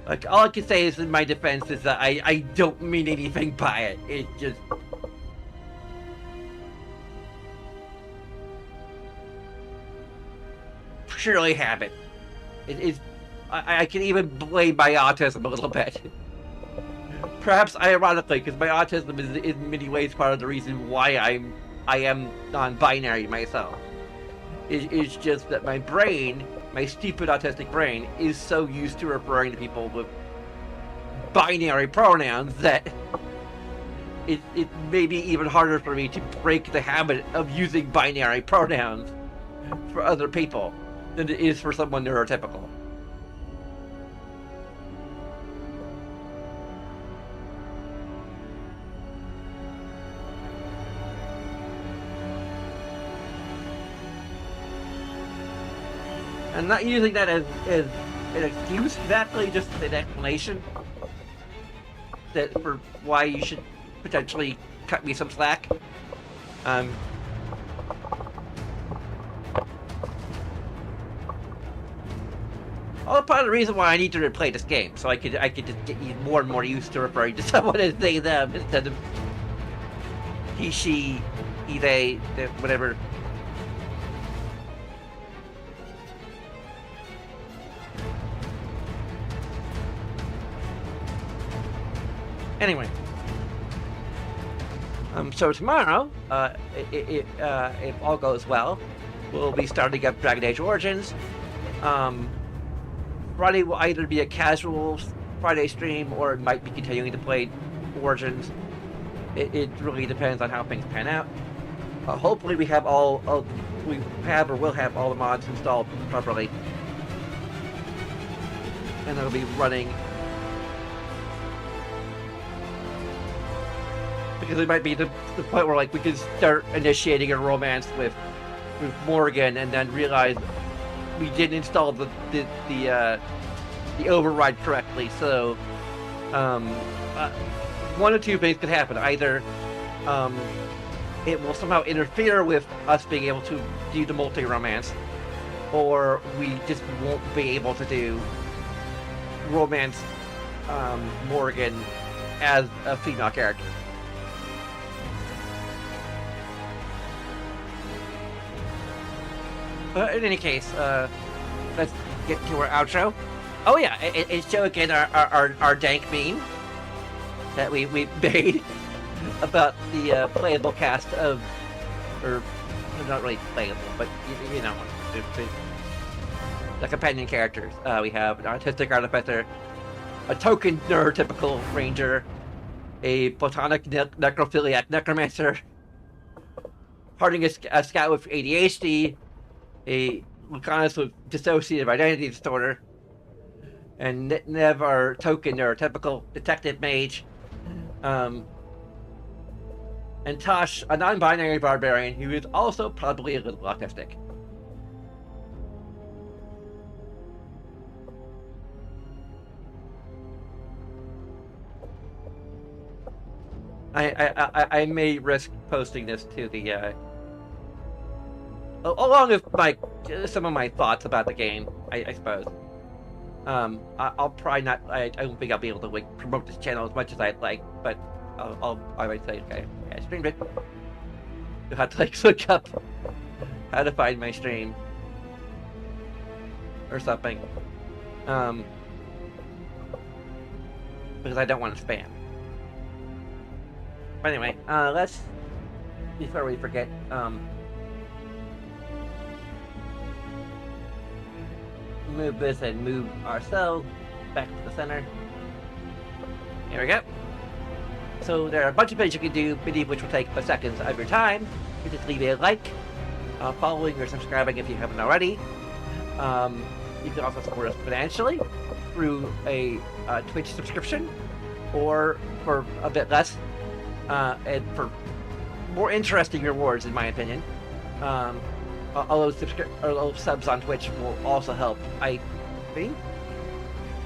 Like, all I can say is in my defense is that I don't mean anything by it. It just... purely habit. It is... I can even blame my autism a little bit. Perhaps ironically, because my autism is in many ways part of the reason why I am non-binary myself. It's just that my brain, my stupid autistic brain, is so used to referring to people with binary pronouns that it may be even harder for me to break the habit of using binary pronouns for other people than it is for someone neurotypical. I'm not using that as an excuse, exactly, just an explanation that for why you should potentially cut me some slack. All part of the reason why I need to replay this game, so I could just get more and more used to referring to someone as they, them, instead of he, she, he, they, whatever. Anyway, so tomorrow, if all goes well, we'll be starting up Dragon Age Origins. Friday will either be a casual Friday stream, or it might be continuing to play Origins. It really depends on how things pan out. Hopefully, we have or will have all the mods installed properly, and it'll be running. Because it might be the point where, like, we could start initiating a romance with Morgan, and then realize we didn't install the override correctly. So, one of two things could happen: either it will somehow interfere with us being able to do the multi-romance, or we just won't be able to do romance Morgan as a female character. In any case, let's get to our outro. Oh yeah, it's show again our dank meme that we made about the playable cast of, or not really playable, but you know, the companion characters. We have an autistic artificer, a token neurotypical ranger, a platonic necrophiliac necromancer, Harding a scout with ADHD, a Lucanus with dissociative identity disorder, and Nev, our token neurotypical detective mage, and Tosh, a non-binary barbarian who is also probably a little autistic. I may risk posting this to the along with some of my thoughts about the game, I suppose. I'll probably not. I don't think I'll be able to promote this channel as much as I'd like, but I might say, okay, I streamed it. You'll have to look up how to find my stream or something, because I don't want to spam. But anyway, let's, before we forget, move this and move ourselves back to the center. Here we go. So there are a bunch of things you can do, many of which will take a seconds of your time. You just leave a like, following or subscribing if you haven't already. You can also support us financially through a Twitch subscription, or for a bit less, and for more interesting rewards, in my opinion. Although subs on Twitch will also help, I think.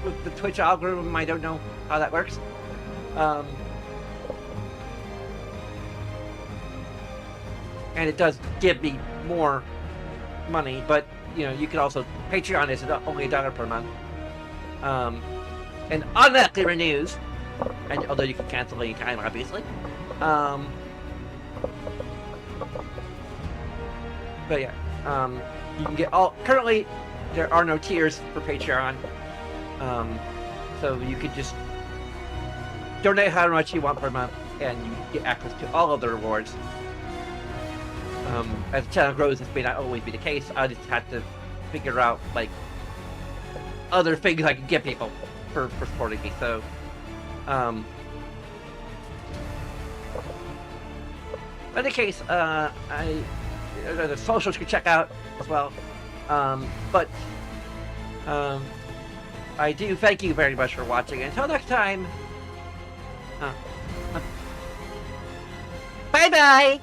With the Twitch algorithm, I don't know how that works. And it does give me more money, but you know, you can also, Patreon is only $1 per month. and automatically renews. And although you can cancel any time, obviously. But yeah, you can get all. Currently, there are no tiers for Patreon, so you could just donate how much you want per month, and you get access to all of the rewards. As the channel grows, this may not always be the case. I just have to figure out like other things I can give people for supporting me. So, in any case, the socials you can check out as well. But I do thank you very much for watching. Until next time, bye bye.